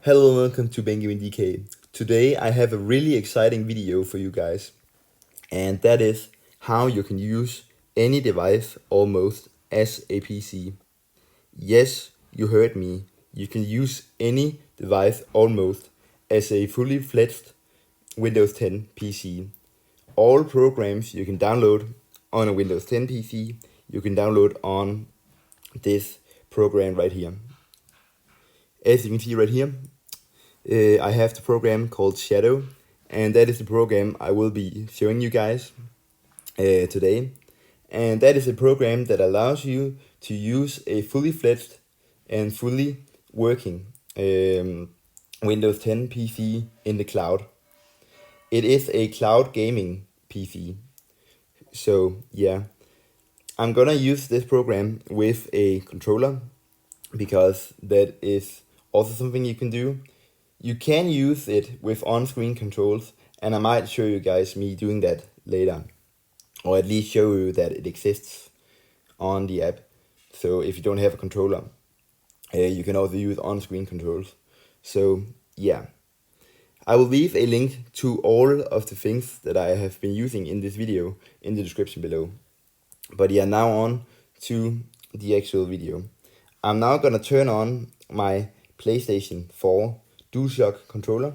Hello and welcome to Benjamin DK. Today I have a really exciting video for you guys, and that is how you can use any device almost as a PC. Yes, you heard me. You can use any device almost as a fully fledged Windows 10 PC. All programs you can download on a Windows 10 PC, you can download on this program right here. As you can see right here, I have the program called Shadow, and that is the program I will be showing you guys today. And that is a program that allows you to use a fully fledged and fully working Windows 10 PC in the cloud. It is a cloud gaming PC. So yeah, I'm gonna use this program with a controller because that is also something you can do. You can use it with on-screen controls, and I might show you guys me doing that later, or at least show you that it exists on the app. So if you don't have a controller, you can also use on-screen controls. So yeah, I will leave a link to all of the things that I have been using in this video in the description below. But yeah, now on to the actual video. I'm now gonna turn on my PlayStation 4 DualShock controller.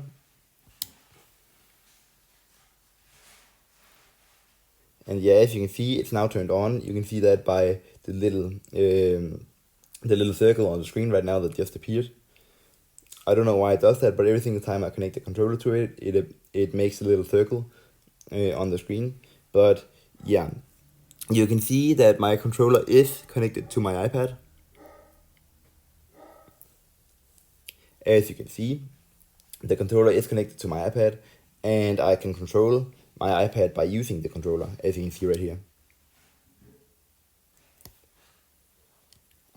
And yeah, as you can see, it's now turned on. You can see that by the little circle on the screen right now that just appeared. I don't know why it does that, but every single time I connect the controller to it, it makes a little circle on the screen. But yeah, you can see that my controller is connected to my iPad. As you can see, the controller is connected to my iPad, and I can control my iPad by using the controller, as you can see right here.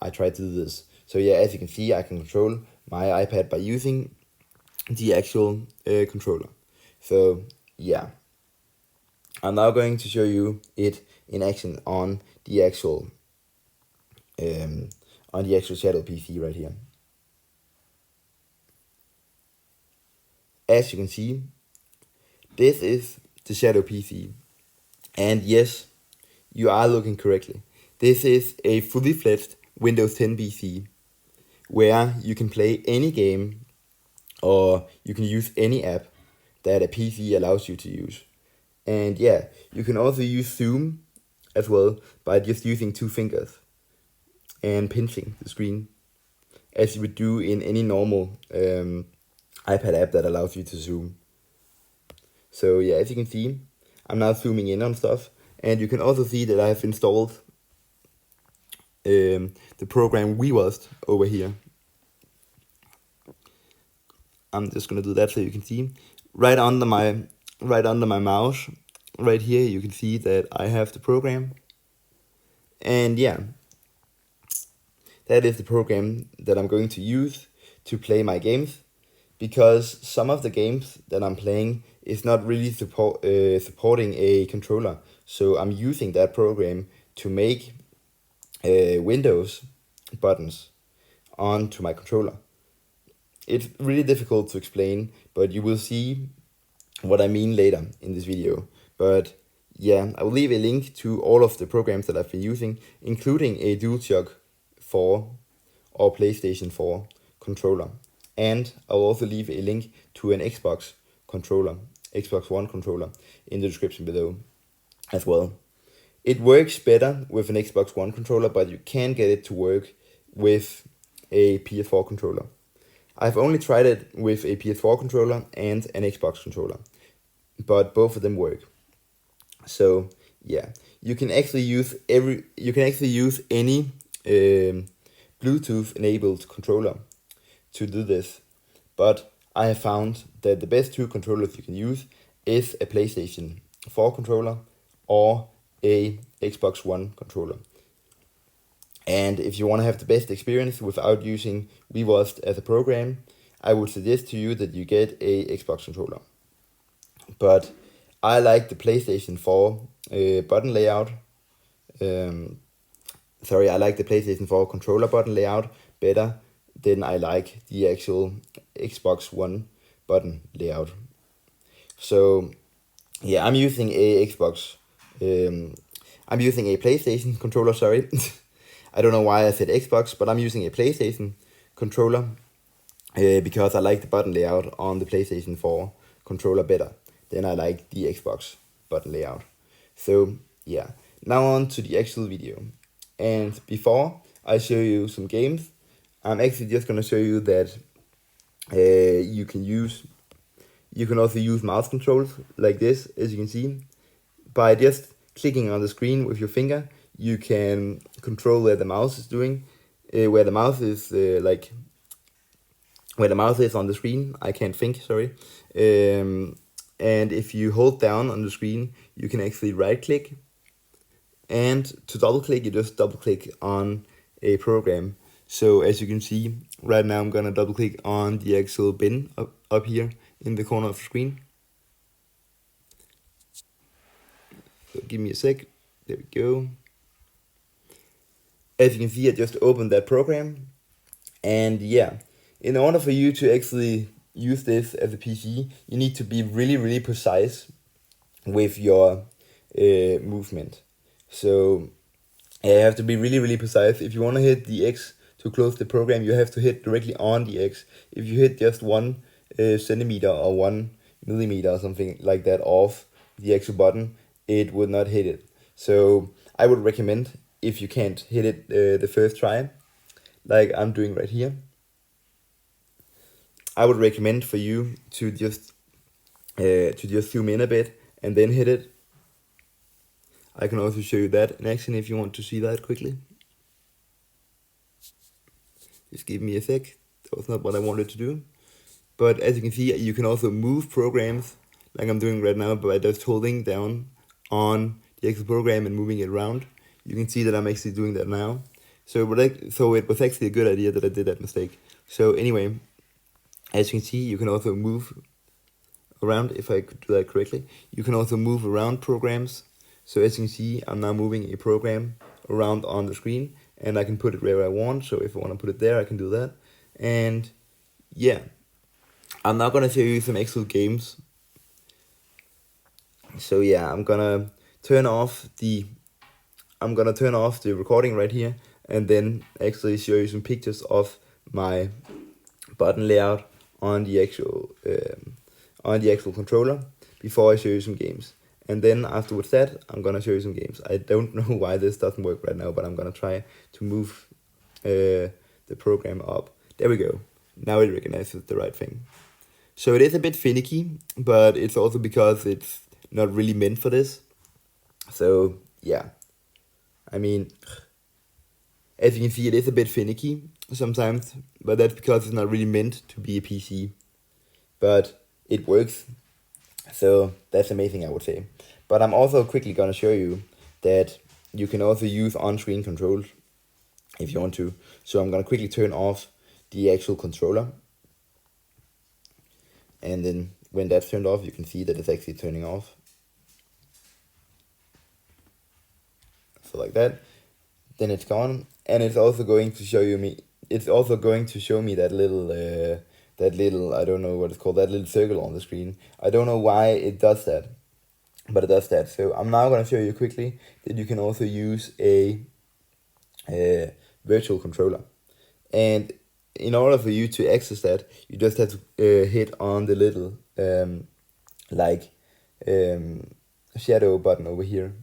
I tried to do this. So yeah, as you can see, I can control my iPad by using the actual controller. So yeah, I'm now going to show you it in action on the actual Shadow PC right here. As you can see, this is the Shadow PC, and yes, you are looking correctly. This is a fully fledged Windows 10 PC where you can play any game or you can use any app that a PC allows you to use. And yeah, you can also use Zoom as well by just using two fingers and pinching the screen as you would do in any normal iPad app that allows you to zoom. So yeah, as you can see, I'm now zooming in on stuff, and you can also see that I've installed the program WeWast over here. I'm just gonna do that so you can see. Right under my mouse, right here, you can see that I have the program. And yeah, that is the program that I'm going to use to play my games, because some of the games that I'm playing is not really supporting a controller. So I'm using that program to make Windows buttons onto my controller. It's really difficult to explain, but you will see what I mean later in this video. But yeah, I will leave a link to all of the programs that I've been using, including a DualShock 4 or PlayStation 4 controller. And I'll also leave a link to an Xbox One controller in the description below as well. It works better with an Xbox One controller, but you can get it to work with a PS4 controller. I've only tried it with a PS4 controller and an Xbox controller, but both of them work. So yeah, you can actually use any Bluetooth enabled controller to do this, but I have found that the best two controllers you can use is a PlayStation 4 controller or a Xbox One controller. And if you want to have the best experience without using WeWast as a program, I would suggest to you that you get a Xbox controller. But I like the PlayStation 4 button layout. I like the PlayStation 4 controller button layout better than I like the actual Xbox One button layout. So yeah, I'm using a PlayStation controller, sorry. I don't know why I said Xbox, but I'm using a PlayStation controller because I like the button layout on the PlayStation 4 controller better than I like the Xbox button layout. So yeah, now on to the actual video. And before I show you some games, I'm actually just gonna show you that you can also use mouse controls like this, as you can see. By just clicking on the screen with your finger, you can control where the mouse is doing, where the mouse is where the mouse is on the screen. I can't think, sorry. And if you hold down on the screen, you can actually right click, and to double click, you just double click on a program. So as you can see, right now I'm gonna double click on the actual bin up here in the corner of the screen. So give me a sec, there we go. As you can see, I just opened that program, and yeah, in order for you to actually use this as a PC, you need to be really precise with your movement. So you have to be really precise. If you want to hit the X to close the program, you have to hit directly on the X. If you hit just 1 centimeter or 1 millimeter or something like that off the actual button, it would not hit it. So I would recommend, if you can't hit it the first try, like I'm doing right here, I would recommend for you to just zoom in a bit and then hit it. I can also show you that in action if you want to see that quickly. Just give me a sec. That was not what I wanted to do. But as you can see, you can also move programs like I'm doing right now by just holding down on the actual program and moving it around. You can see that I'm actually doing that now. So it was actually a good idea that I did that mistake. So anyway, as you can see, you can also move around, if I could do that correctly. You can also move around programs. So as you can see, I'm now moving a program around on the screen, and I can put it where I want. So if I want to put it there, I can do that. And yeah, I'm now gonna show you some actual games. So yeah, I'm gonna turn off the recording right here, and then actually show you some pictures of my button layout on the actual controller before I show you some games. And then afterwards that, I'm gonna show you some games. I don't know why this doesn't work right now, but I'm gonna try to move the program up. There we go. Now it recognizes the right thing. So it is a bit finicky, but it's also because it's not really meant for this. So yeah, I mean, as you can see, it is a bit finicky sometimes, but that's because it's not really meant to be a PC. But it works, so that's amazing, I would say. But I'm also quickly gonna show you that you can also use on-screen controls if you want to. So I'm gonna quickly turn off the actual controller, and then when that's turned off, you can see that it's actually turning off. So like that, then it's gone, and it's also going to show me that little I don't know what it's called, that little circle on the screen. I don't know why it does that, but it does that. So I'm now going to show you quickly that you can also use a virtual controller, and in order for you to access that, you just have to hit on the little shadow button over here.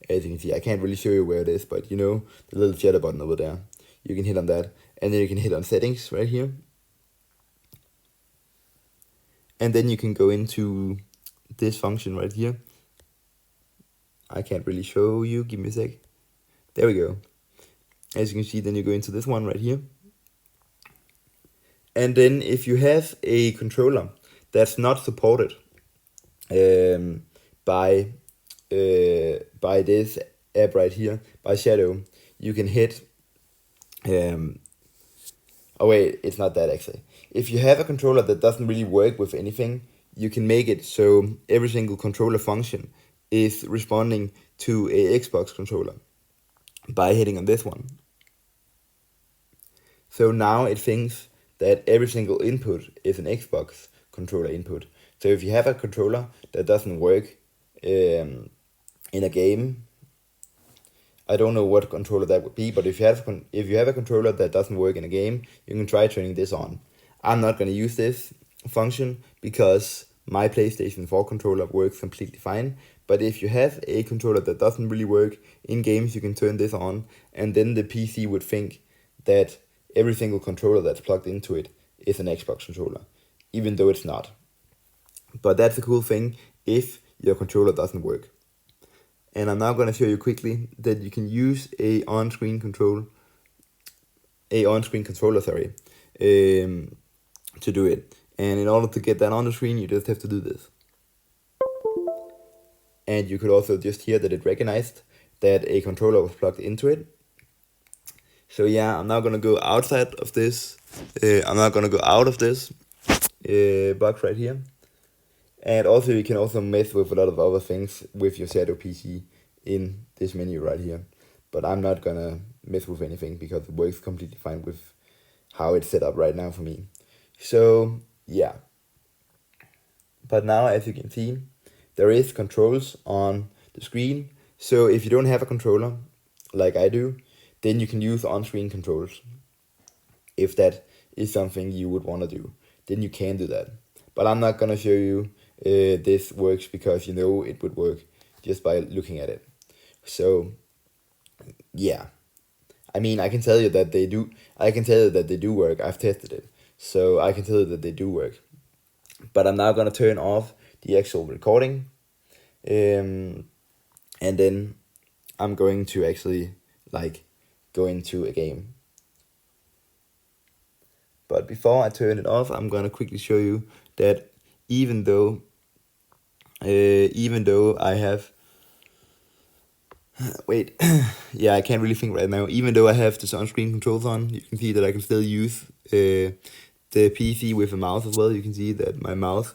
As you can see, I can't really show you where it is, but you know, the little shadow button over there. You can hit on that, and then you can hit on settings right here. And then you can go into this function right here. I can't really show you, give me a sec. There we go. As you can see, then you go into this one right here. And then if you have a controller that's not supported by this app right here, by Shadow, you can hit oh wait, it's not that actually. If you have a controller that doesn't really work with anything, you can make it so every single controller function is responding to a Xbox controller by hitting on this one. So now it thinks that every single input is an Xbox controller input. So if you have a controller that doesn't work in a game, I don't know what controller that would be, but if you have a controller that doesn't work in a game, you can try turning this on. I'm not going to use this function because my PlayStation 4 controller works completely fine. But if you have a controller that doesn't really work in games, you can turn this on, and then the PC would think that every single controller that's plugged into it is an Xbox controller, even though it's not. But that's a cool thing if your controller doesn't work. And I'm now going to show you quickly that you can use a on-screen controller, to do it. And in order to get that on the screen, you just have to do this. And you could also just hear that it recognized that a controller was plugged into it. So yeah, I'm now going to go outside of this. I'm now going to go out of this box right here. And also you can also mess with a lot of other things with your Shadow PC in this menu right here. But I'm not gonna mess with anything because it works completely fine with how it's set up right now for me. So yeah. But now, as you can see, there is controls on the screen. So if you don't have a controller, like I do, then you can use on-screen controls. If that is something you would want to do, then you can do that. But I'm not gonna show you this works because you know it would work just by looking at it. So yeah, I mean, I can tell you that they do. I can tell you that they do work. I've tested it, so I can tell you that they do work. But I'm now gonna turn off the actual recording, and then I'm going to actually go into a game. But before I turn it off, I'm gonna quickly show you that even though I have wait, yeah, I can't really think right now. Even though I have the on-screen controls on, you can see that I can still use the PC with a mouse as well. You can see that my mouse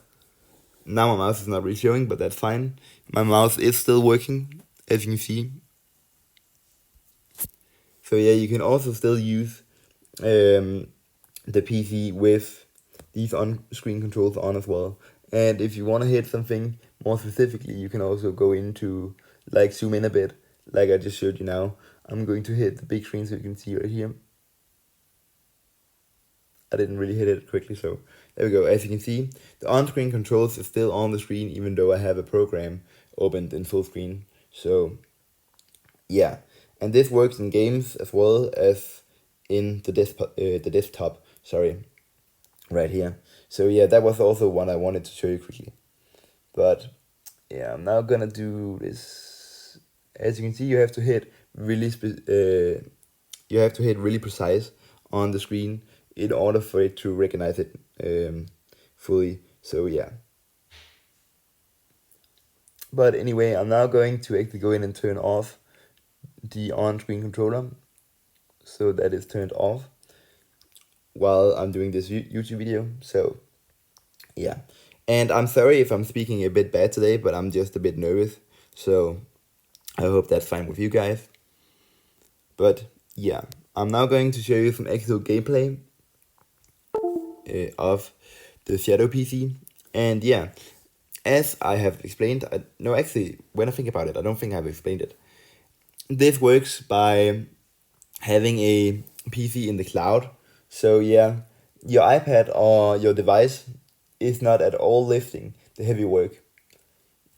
is not really showing, but that's fine. My mouse is still working, as you can see. So yeah, you can also still use the PC with these on-screen controls on as well. And if you want to hit something more specifically, you can also go into zoom in a bit, like I just showed you now. I'm going to hit the big screen so you can see right here. I didn't really hit it quickly, so there we go. As you can see, the on-screen controls is still on the screen even though I have a program opened in full screen. So yeah, and this works in games as well as in the desktop. Sorry, right here. So yeah, that was also one I wanted to show you quickly. But yeah, I'm now gonna do this. As you can see, you have to hit really precise on the screen in order for it to recognize it fully. So yeah. But anyway, I'm now going to actually go in and turn off the on-screen controller, so that is turned off while I'm doing this YouTube video. So yeah, and I'm sorry if I'm speaking a bit bad today, but I'm just a bit nervous, so I hope that's fine with you guys. But yeah, I'm now going to show you some actual gameplay of the Shadow PC. And yeah, as I have explained, when I think about it, I don't think I've explained it. This works by having a PC in the cloud. So yeah, your iPad or your device is not at all lifting the heavy work.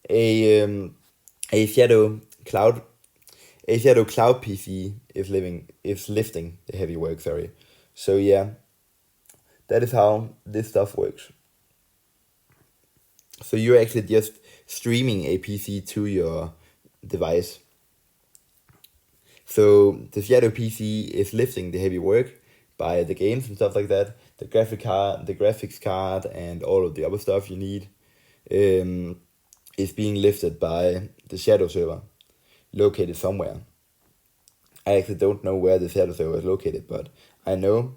A Shadow Cloud PC is lifting the heavy work. Sorry. So yeah, that is how this stuff works. So you're actually just streaming a PC to your device. So the Shadow PC is lifting the heavy work by the games and stuff like that. The graphics card, and all of the other stuff you need is being lifted by the Shadow server, located somewhere. I actually don't know where the Shadow server is located, but I know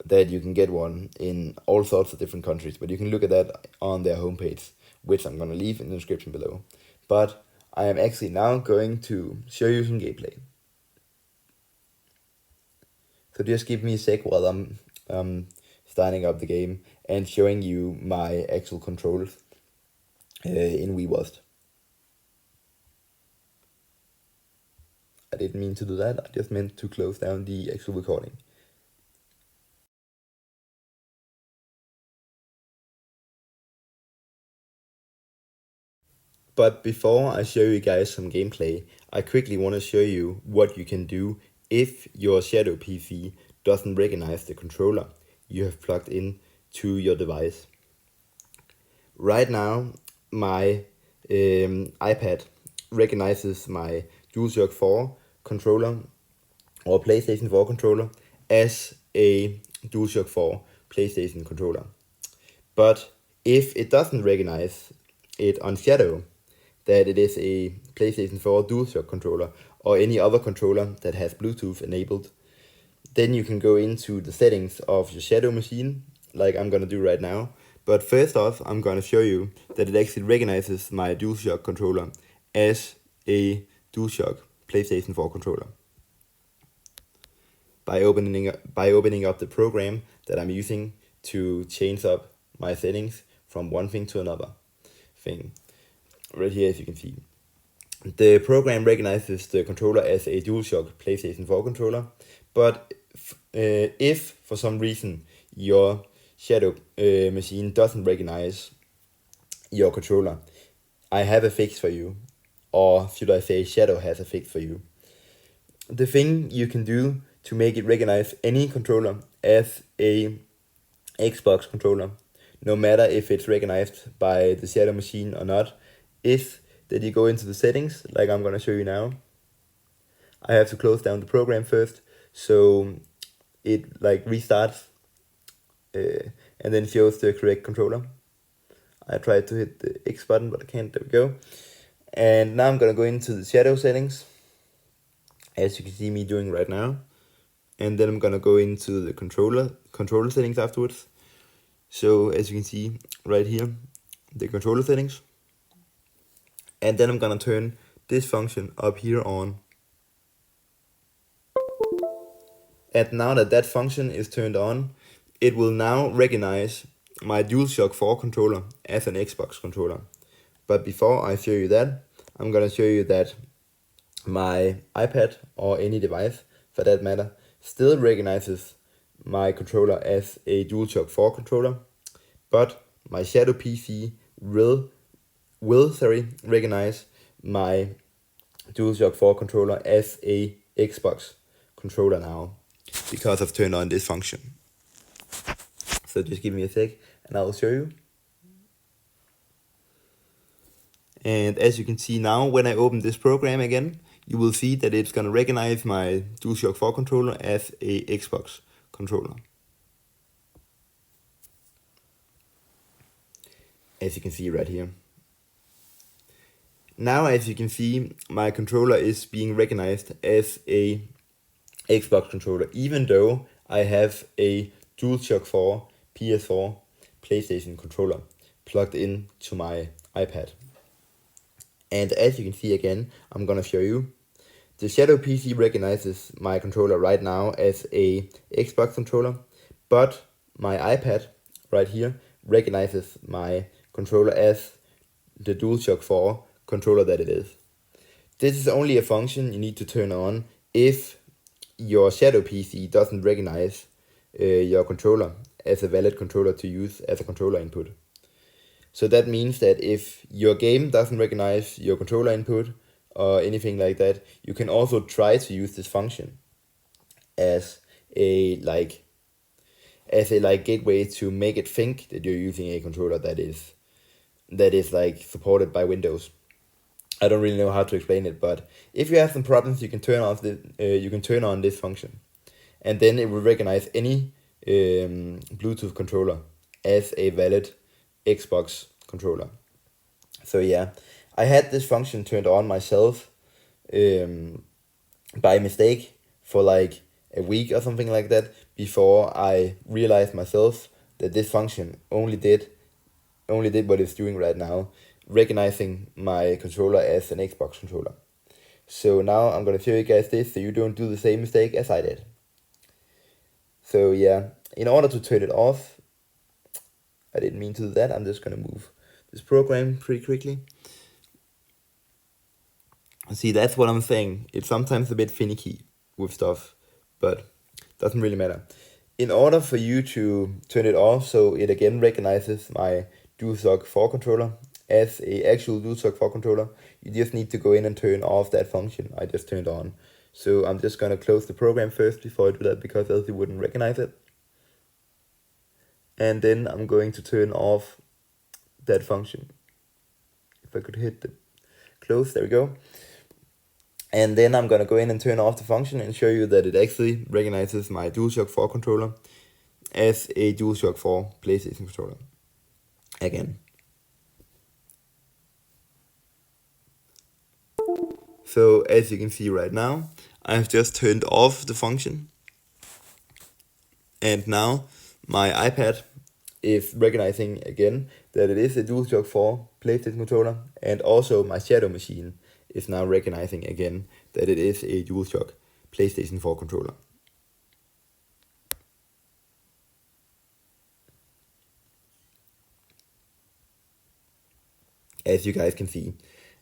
that you can get one in all sorts of different countries. But you can look at that on their homepage, which I'm going to leave in the description below. But I am actually now going to show you some gameplay. So just give me a sec while I'm starting up the game and showing you my actual controls in WeWast. I didn't mean to do that, I just meant to close down the actual recording. But before I show you guys some gameplay, I quickly want to show you what you can do if your Shadow PC doesn't recognize the controller you have plugged in to your device. Right now, my iPad recognizes my DualShock 4 controller or PlayStation 4 controller as a DualShock 4 PlayStation controller. But if it doesn't recognize it on Shadow, that it is a PlayStation 4 DualShock controller or any other controller that has Bluetooth enabled, then you can go into the settings of your Shadow machine, like I'm gonna do right now. But first off, I'm gonna show you that it actually recognizes my DualShock controller as a DualShock PlayStation 4 controller by opening up the program that I'm using to change up my settings from one thing to another thing. Right here, as you can see, the program recognizes the controller as a DualShock PlayStation 4 controller, but if for some reason your Shadow machine doesn't recognize your controller, I have a fix for you, or should I say Shadow has a fix for you. The thing you can do to make it recognize any controller as a Xbox controller, no matter if it's recognized by the Shadow machine or not, is that you go into the settings, like I'm gonna show you now. I have to close down the program first, so it like restarts and then shows the correct controller. I tried to hit the X button, but I can't. There we go. And now I'm gonna go into the Shadow settings, as you can see me doing right now. And then I'm gonna go into the controller settings afterwards. So as you can see right here, the controller settings. And then I'm gonna turn this function up here on. And now that that function is turned on, it will now recognize my DualShock 4 controller as an Xbox controller. But before I show you that, I'm gonna show you that my iPad or any device for that matter still recognizes my controller as a DualShock 4 controller, but my Shadow PC will recognize my DualShock 4 controller as a Xbox controller now, because I've turned on this function. So just give me a sec and I'll show you. And as you can see now, when I open this program again, you will see that it's gonna recognize my DualShock 4 controller as a Xbox controller. As you can see right here. Now, as you can see, my controller is being recognized as a Xbox controller, even though I have a DualShock 4 PS4 PlayStation controller plugged in to my iPad. And as you can see again, I'm gonna show you. The Shadow PC recognizes my controller right now as a Xbox controller, but my iPad right here recognizes my controller as the DualShock 4 controller that it is. This is only a function you need to turn on if your Shadow PC doesn't recognize your controller as a valid controller to use as a controller input. So that means that if your game doesn't recognize your controller input or anything like that, you can also try to use this function as a gateway to make it think that you're using a controller that is like supported by Windows. I don't really know how to explain it, but if you have some problems, you can turn on this function, and then it will recognize any Bluetooth controller as a valid Xbox controller. So yeah, I had this function turned on myself by mistake for like a week or something like that before I realized myself that this function only did what it's doing right now, recognizing my controller as an Xbox controller. So now I'm gonna show you guys this so you don't do the same mistake as I did. So yeah, in order to turn it off, I didn't mean to do that. I'm just gonna move this program pretty quickly. See, that's what I'm saying. It's sometimes a bit finicky with stuff, but doesn't really matter. In order for you to turn it off, so it again recognizes my DualShock 4 controller as a actual DualShock 4 controller, you just need to go in and turn off that function I just turned on. So I'm just gonna close the program first before I do that, because else it wouldn't recognize it. And then I'm going to turn off that function. If I could hit the close, there we go. And then I'm gonna go in and turn off the function and show you that it actually recognizes my DualShock 4 controller as a DualShock 4 PlayStation controller. Again. So as you can see right now, I've just turned off the function. And now my iPad is recognizing again that it is a DualShock 4 PlayStation controller, and also my Shadow machine is now recognizing again that it is a DualShock PlayStation 4 controller. As you guys can see.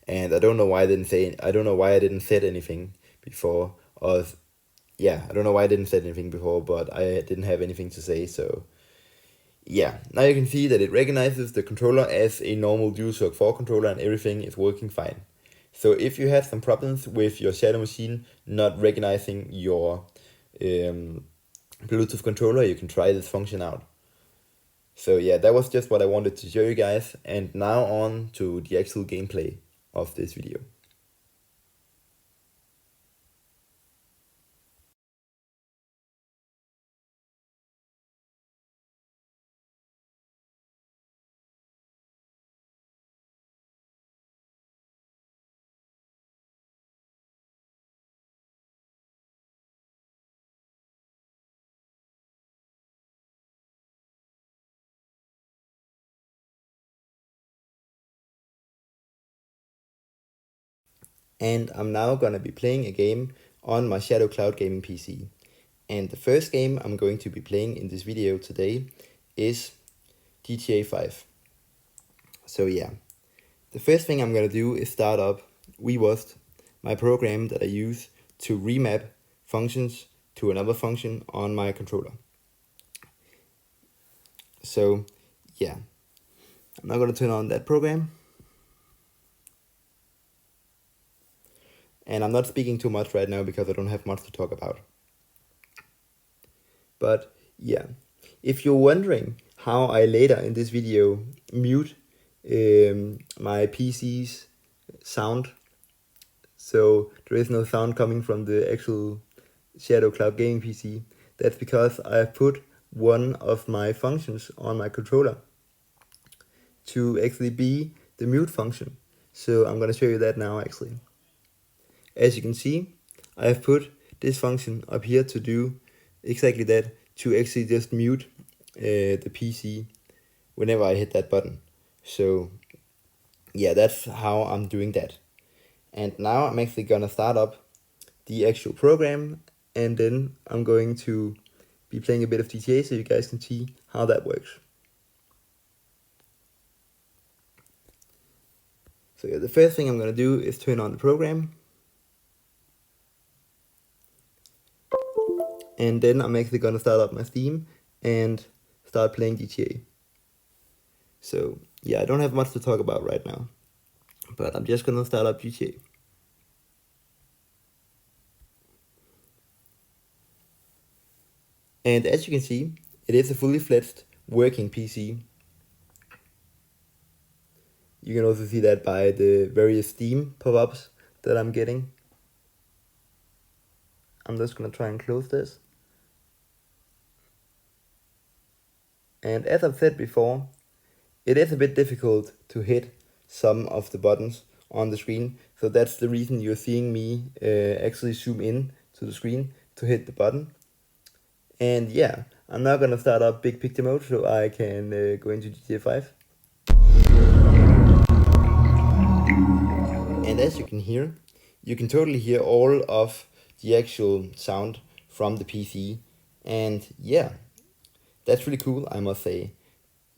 And I don't know why I didn't set anything before, or yeah, I don't know why I didn't set anything before, but I didn't have anything to say, so yeah. Now you can see that it recognizes the controller as a normal DualShock 4 controller and everything is working fine. So if you have some problems with your Shadow machine not recognizing your Bluetooth controller, you can try this function out. So yeah, that was just what I wanted to show you guys, and now on to the actual gameplay of this video. And I'm now gonna be playing a game on my Shadow Cloud Gaming PC. And the first game I'm going to be playing in this video today is GTA 5. So yeah, the first thing I'm gonna do is start up WeWast, my program that I use to remap functions to another function on my controller. So yeah, I'm now gonna turn on that program. And I'm not speaking too much right now because I don't have much to talk about. But yeah, if you're wondering how I later in this video mute my PC's sound, so there is no sound coming from the actual Shadow Cloud Gaming PC, that's because I've put one of my functions on my controller to actually be the mute function. So I'm gonna show you that now actually. As you can see, I've put this function up here to do exactly that, to actually just mute the PC whenever I hit that button. So yeah, that's how I'm doing that. And now I'm actually gonna start up the actual program, and then I'm going to be playing a bit of GTA so you guys can see how that works. So yeah, the first thing I'm gonna do is turn on the program. And then I'm actually gonna start up my Steam and start playing GTA. So yeah, I don't have much to talk about right now, but I'm just gonna start up GTA. And as you can see, it is a fully fledged working PC. You can also see that by the various Steam pop-ups that I'm getting. I'm just gonna try and close this. And as I've said before, it is a bit difficult to hit some of the buttons on the screen. So that's the reason you're seeing me actually zoom in to the screen to hit the button. And yeah, I'm now gonna start up big picture mode so I can go into GTA 5. And as you can hear, you can totally hear all of the actual sound from the PC And yeah, that's really cool, I must say.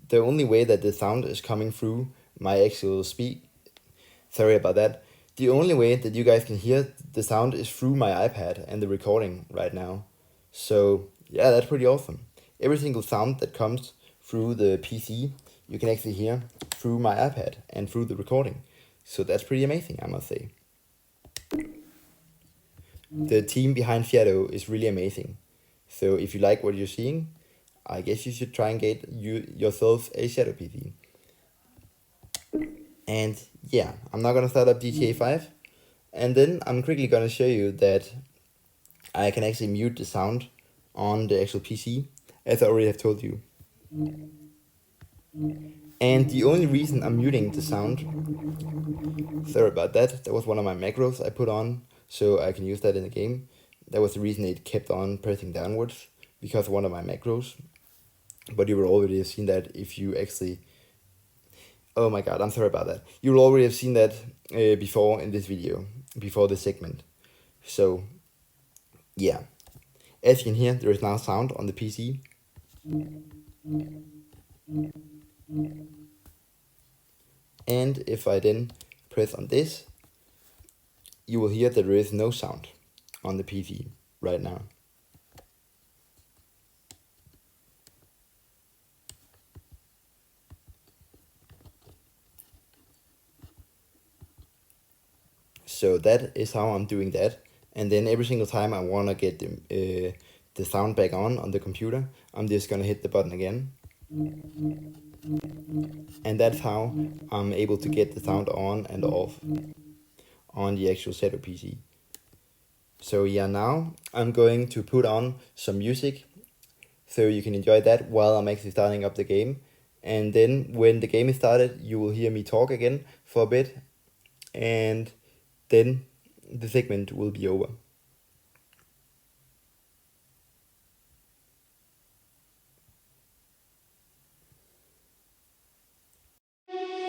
The only way that the sound is coming through my actual sorry about that. The only way that you guys can hear the sound is through my iPad and the recording right now. So yeah, that's pretty awesome. Every single sound that comes through the PC, you can actually hear through my iPad and through the recording. So that's pretty amazing, I must say. The team behind Shadow is really amazing. So if you like what you're seeing, I guess you should try and get yourself a Shadow PC. And yeah, I'm now gonna start up GTA 5, and then I'm quickly gonna show you that I can actually mute the sound on the actual PC, as I already have told you. And the only reason I'm muting the sound, sorry about that, that was one of my macros I put on so I can use that in the game. That was the reason it kept on pressing downwards, because of one of my macros. But you will already have seen that if you actually... Oh my god, I'm sorry about that. You will already have seen that before in this video, before this segment. So, yeah. As you can hear, there is now sound on the PC. And if I then press on this, you will hear that there is no sound on the PC right now. So that is how I'm doing that. And then every single time I want to get the sound back on the computer, I'm just going to hit the button again. And that's how I'm able to get the sound on and off on the actual Shadow PC. So yeah, now I'm going to put on some music so you can enjoy that while I'm actually starting up the game. And then when the game is started, you will hear me talk again for a bit, and then the segment will be over.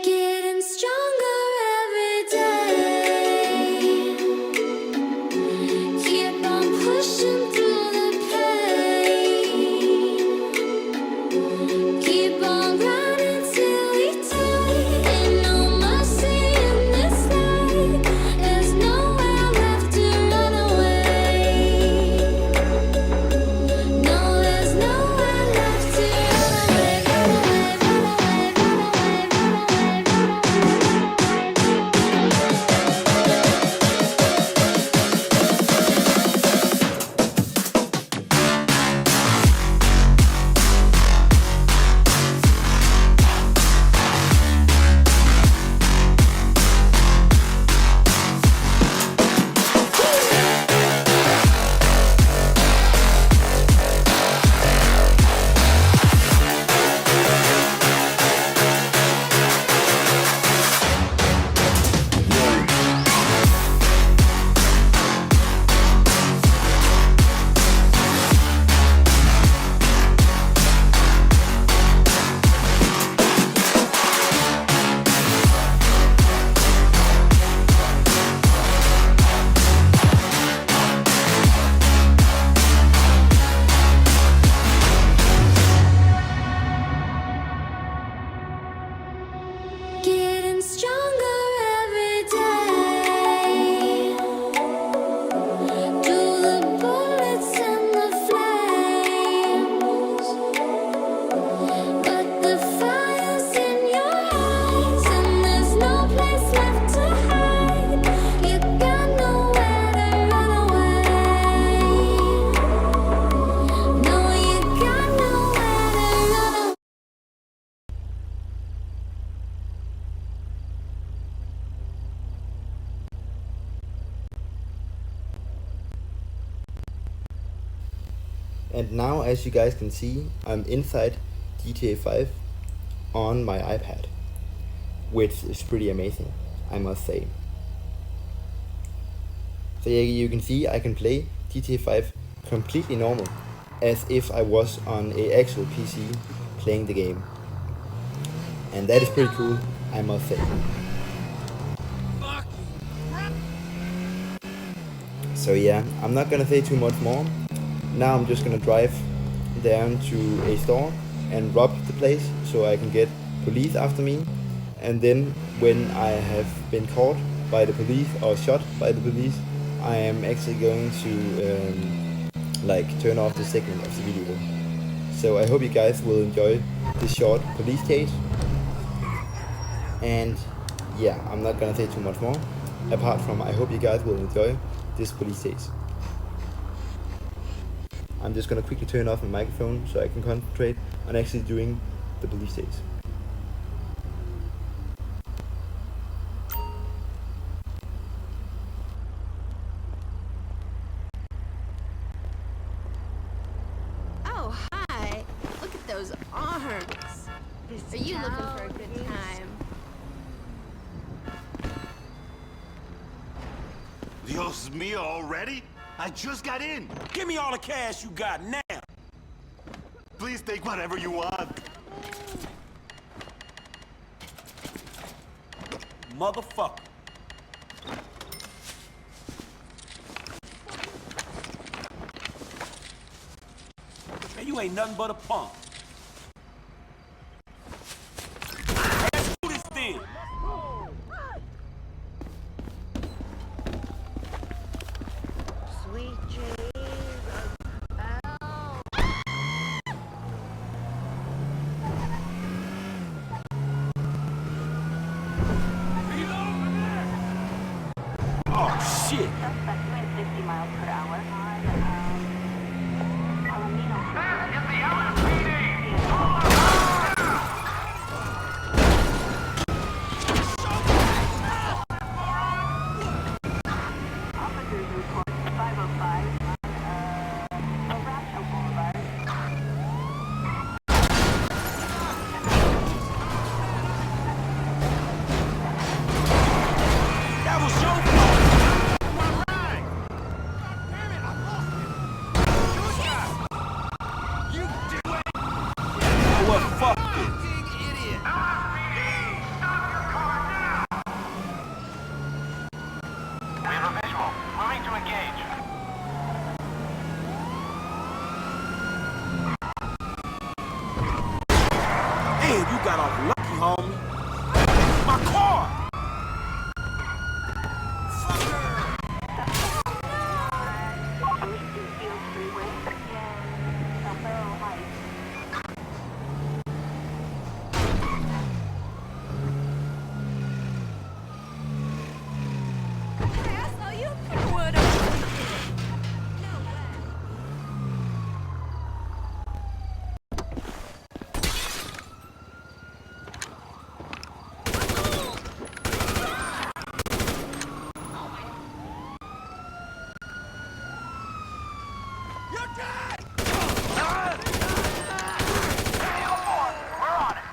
Getting stronger every day. Keep on pushing through the pain. Keep on grinding till we die. Ain't no mercy in this life. There's nowhere left to run away. No, there's nowhere left to run away. Run away, run away, run away, run Getting stronger every day. Do the bullets and the flames, but the fire's in your eyes, and there's no place left to hide. You got nowhere to run away. No, you got nowhere to run away. And now, as you guys can see, I'm inside GTA 5 on my iPad, which is pretty amazing, I must say. So yeah, you can see I can play GTA 5 completely normal, as if I was on a actual PC playing the game. And that is pretty cool, I must say. So yeah, I'm not gonna say too much more. Now I'm just gonna drive down to a store and rob the place so I can get police after me. And then when I have been caught by the police or shot by the police, I am actually going to like turn off the segment of the video. So I hope you guys will enjoy this short police chase. And yeah, I'm not gonna say too much more, apart from I hope you guys will enjoy this police chase. I'm just gonna quickly turn off my microphone so I can concentrate on actually doing the police chase. Oh, hi. Look at those arms. Are you looking for a good time? Dios mío, already? I just got in. Give me all the cash you got now. Please take whatever you want. Motherfucker. Man, you ain't nothing but a punk. Let's do this then. Sweet Jesus. Oh, shit. Suspect wind 50 miles per hour on Palomino. This is the LSPD! Officers report 505 on Rancho Boulevard. That was your fault. Well, fuck this. We have a visual. Moving to engage. Damn, you got off lucky, homie. My car! Eastfield Freeway in El Barrel Heights. I saw you would have. No way. We're on it.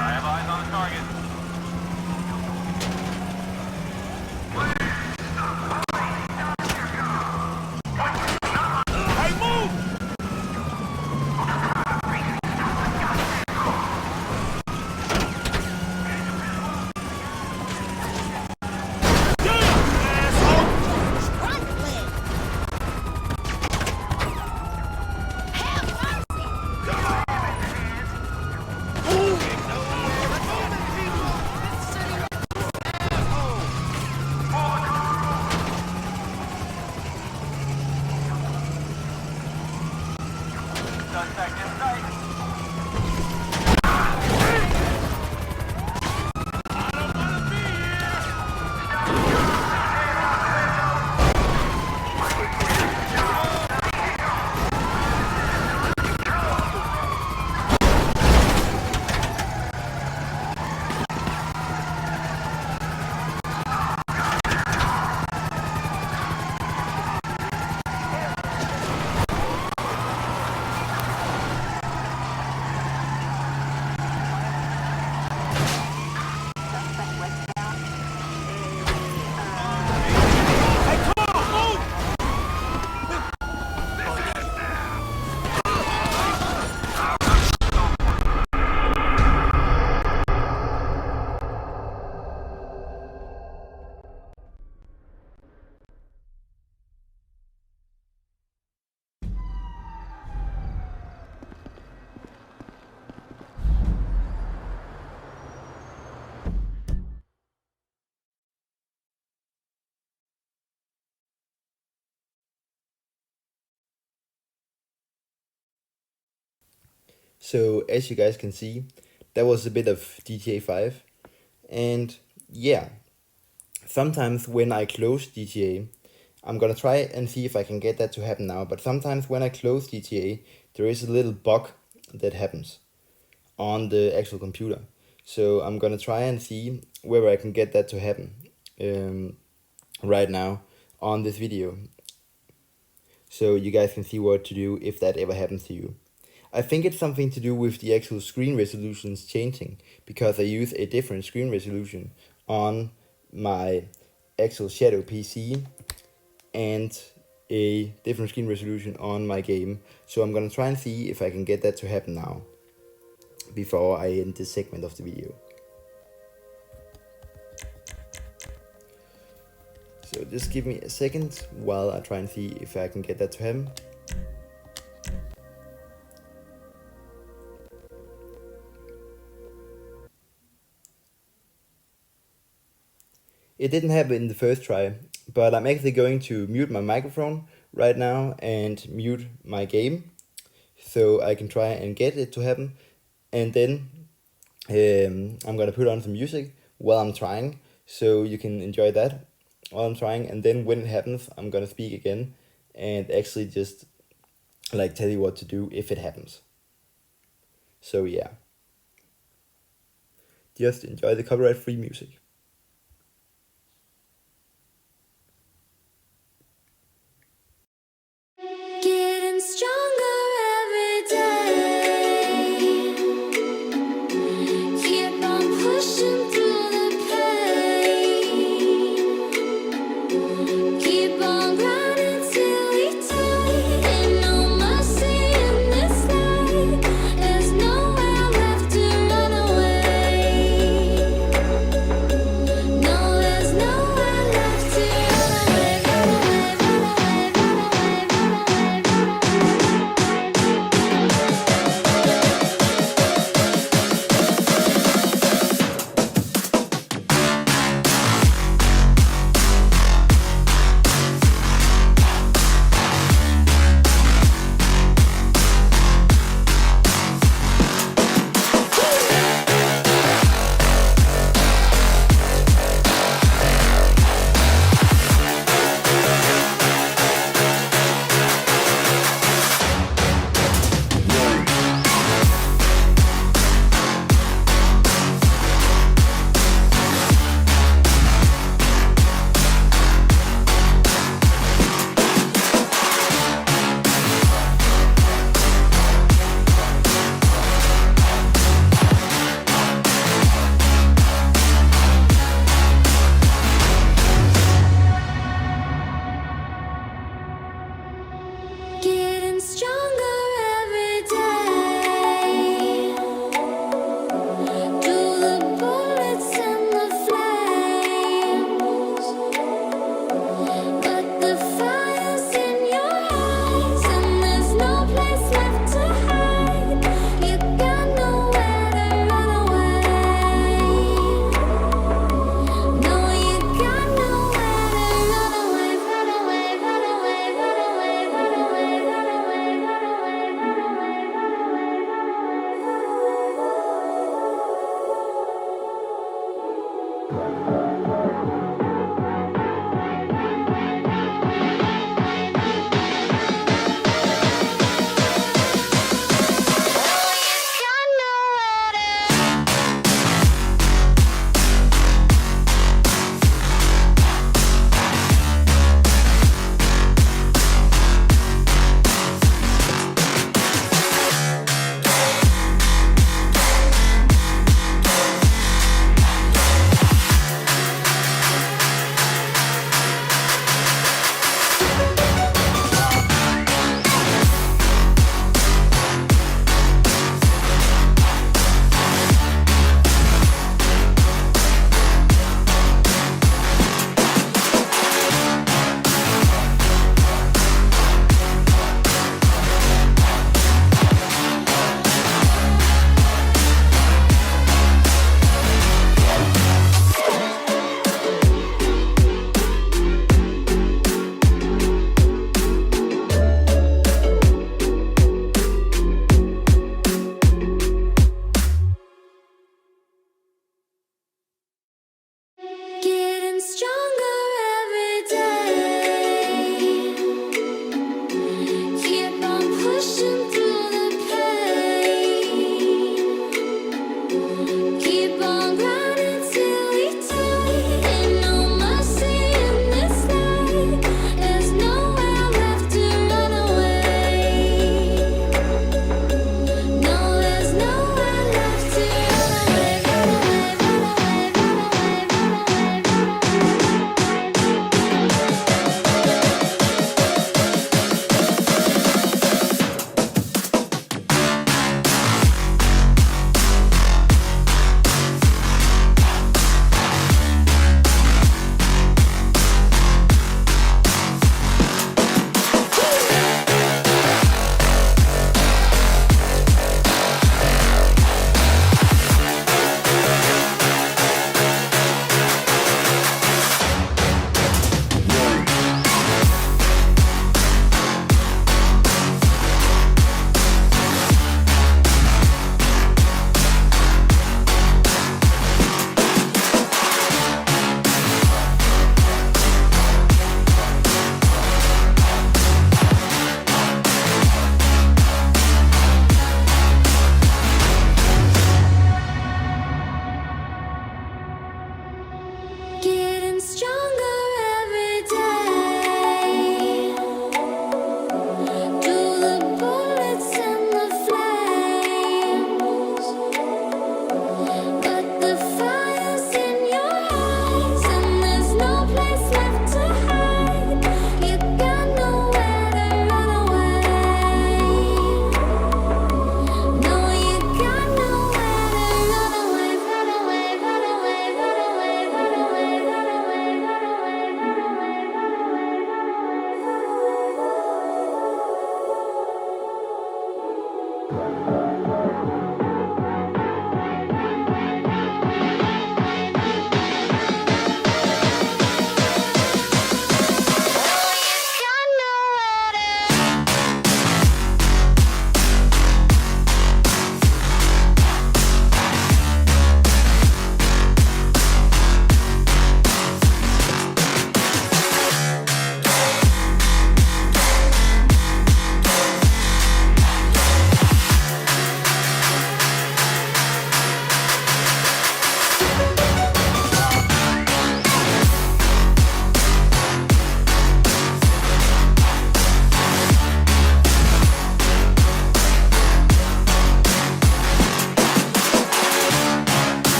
I have eyes on the target. Hey, move! Suspect in sight. I don't wanna be here. So as you guys can see, that was a bit of GTA 5. And yeah, sometimes when I close GTA, I'm gonna try and see if I can get that to happen now, but sometimes when I close GTA, there is a little bug that happens on the actual computer. So I'm gonna try and see whether I can get that to happen right now on this video, so you guys can see what to do if that ever happens to you. I think it's something to do with the actual screen resolutions changing, because I use a different screen resolution on my actual Shadow PC and a different screen resolution on my game. So I'm gonna try and see if I can get that to happen now, before I end this segment of the video. So just give me a second while I try and see if I can get that to happen. It didn't happen in the first try, but I'm actually going to mute my microphone right now and mute my game, so I can try and get it to happen. And then I'm gonna put on some music while I'm trying, so you can enjoy that while I'm trying. And then when it happens, I'm gonna speak again and actually just like tell you what to do if it happens. So yeah, just enjoy the copyright-free music. Getting stronger every day. Keep on pushing through the pain. Keep on grinding till we die. Ain't no mercy in this life. There's nowhere left to run away.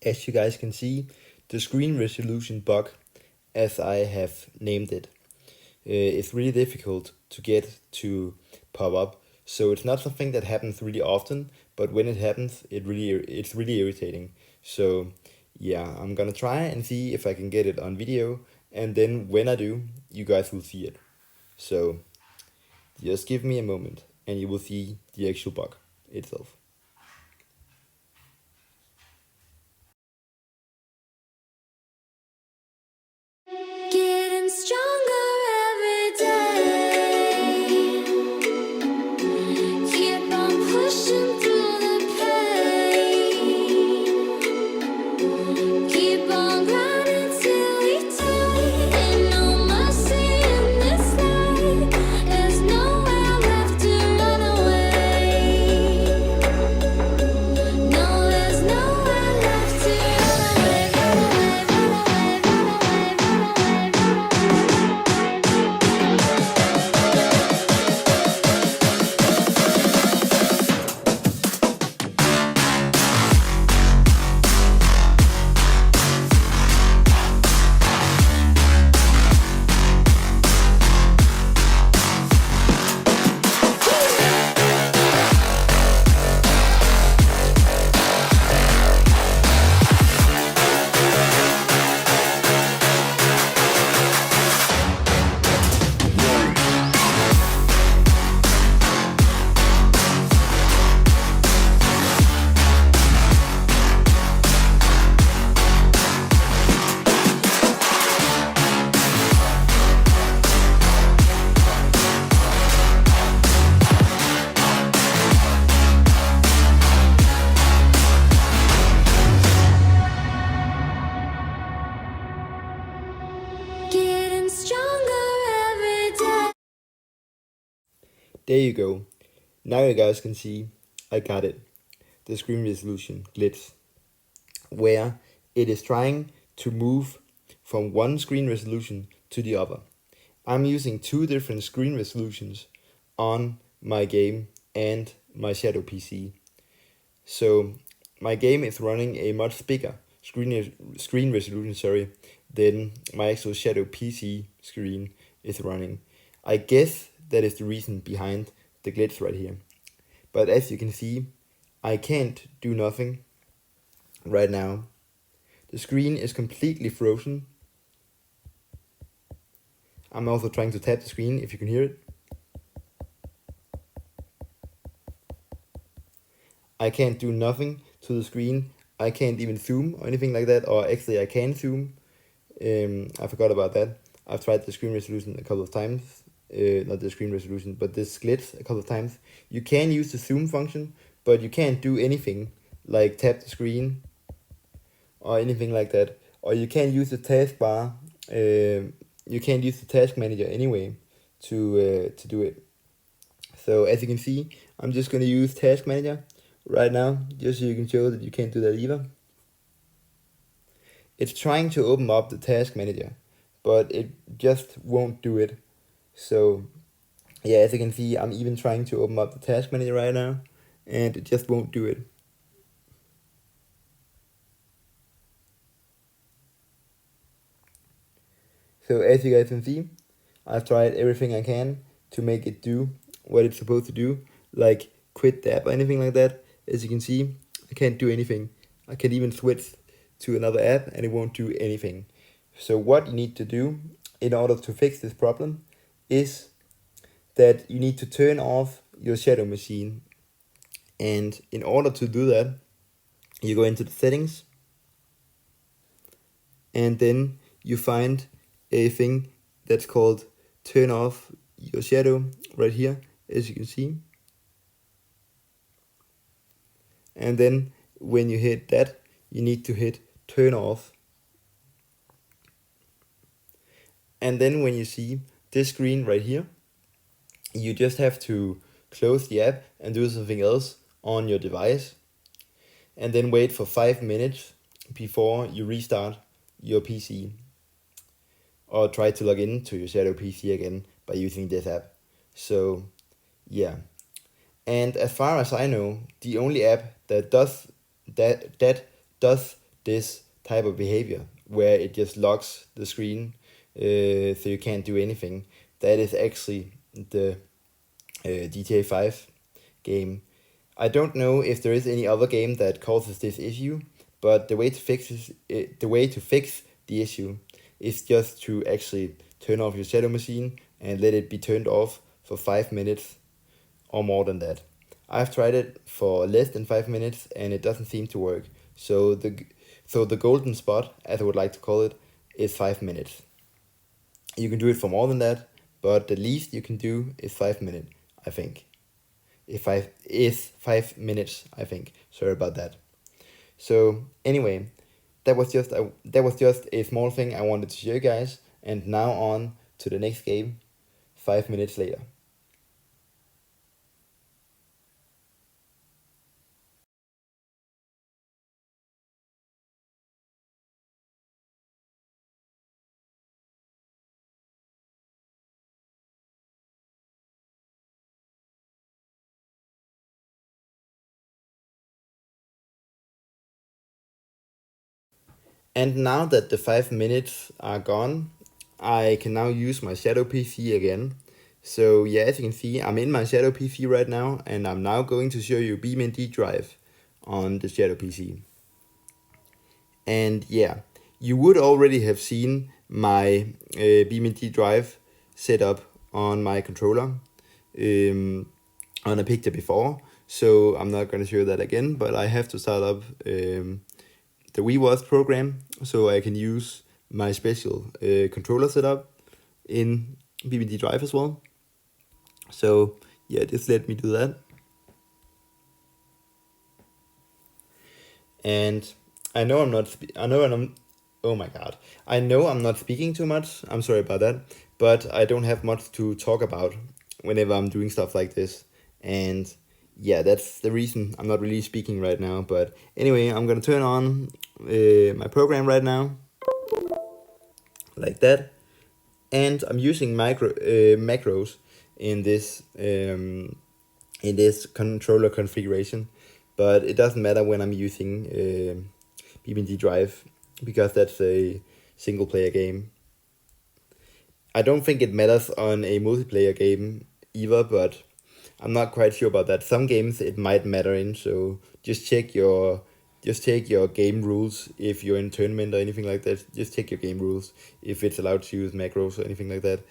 as you guys can see, the screen resolution bug, as I have named it, it's really difficult to get to pop up. So it's not something that happens really often, but when it happens, it's really irritating. So yeah, I'm gonna try and see if I can get it on video, and then when I do, you guys will see it. So just give me a moment, and you will see the actual bug itself. Getting stronger every day. Keep on pushing through the pain. Keep on grinding till we die. Ain't no mercy in this life. There's nowhere left to run away. No, there's nowhere left to run away, run away, run away, run away, run Getting stronger every day. There you go. Now you guys can see I got it. The screen resolution glitch, where it is trying to move from one screen resolution to the other. I'm using two different screen resolutions on my game and my Shadow PC. So my game is running a much bigger screen resolution, than my actual Shadow PC screen is running. I guess that is the reason behind the glitch right here. But as you can see, I can't do nothing right now. The screen is completely frozen. I'm also trying to tap the screen, if you can hear it. I can't do nothing to the screen. I can't even zoom or anything like that, or actually I can zoom. I forgot about that. I've tried the screen resolution a couple of times. Not the screen resolution, but this glitch a couple of times. You can use the zoom function, but you can't do anything like tap the screen or anything like that. Or you can't use the taskbar. You can't use the task manager anyway to do it. So as you can see, I'm just gonna use task manager right now, just so you can show that you can't do that either. It's trying to open up the task manager, but it just won't do it. So yeah, as you can see, I'm even trying to open up the task manager right now, and it just won't do it. So as you guys can see, I've tried everything I can to make it do what it's supposed to do, like quit the app or anything like that. As you can see, I can't do anything. I can even switch to another app and it won't do anything. So what you need to do in order to fix this problem is that you need to turn off your shadow machine. And in order to do that, you go into the settings, and then you find a thing that's called turn off your shadow right here, as you can see. And then when you hit that, you need to hit turn off. And then when you see this screen right here, you just have to close the app and do something else on your device, and then wait for 5 minutes before you restart your PC, or try to log in to your Shadow PC again by using this app. So yeah, and as far as I know, the only app that does this type of behavior where it just locks the screen, so you can't do anything. That is actually the GTA 5 game. I don't know if there is any other game that causes this issue, but the way to fix the issue is just to actually turn off your shadow machine and let it be turned off for 5 minutes or more than that. I've tried it for less than 5 minutes and it doesn't seem to work. So the golden spot, as I would like to call it, is 5 minutes. You can do it for more than that, but the least you can do is 5 minutes, I think. Is 5 minutes, I think. Sorry about that. So anyway, that was just a small thing I wanted to show you guys, and now on to the next game, 5 minutes later. And now that the 5 minutes are gone, I can now use my Shadow PC again. So yeah, as you can see, I'm in my Shadow PC right now, and I'm now going to show you BeamND Drive on the Shadow PC. And yeah, you would already have seen my BeamND Drive set up on my controller on a picture before, so I'm not going to show that again, but I have to start up the WeWatch program so I can use my special controller setup in BeamND Drive as well. So yeah, just let me do that. And I know I'm not speaking too much. I'm sorry about that, but I don't have much to talk about whenever I'm doing stuff like this. And yeah, that's the reason I'm not really speaking right now. But anyway, I'm gonna turn on my program right now, like that, and I'm using macros in this controller configuration, but it doesn't matter when I'm using BeamND Drive because that's a single player game. I don't think it matters on a multiplayer game either, but I'm not quite sure about that. Some games it might matter in, so just check your game rules if you're in tournament or anything like that. Just check your game rules if it's allowed to use macros or anything like that.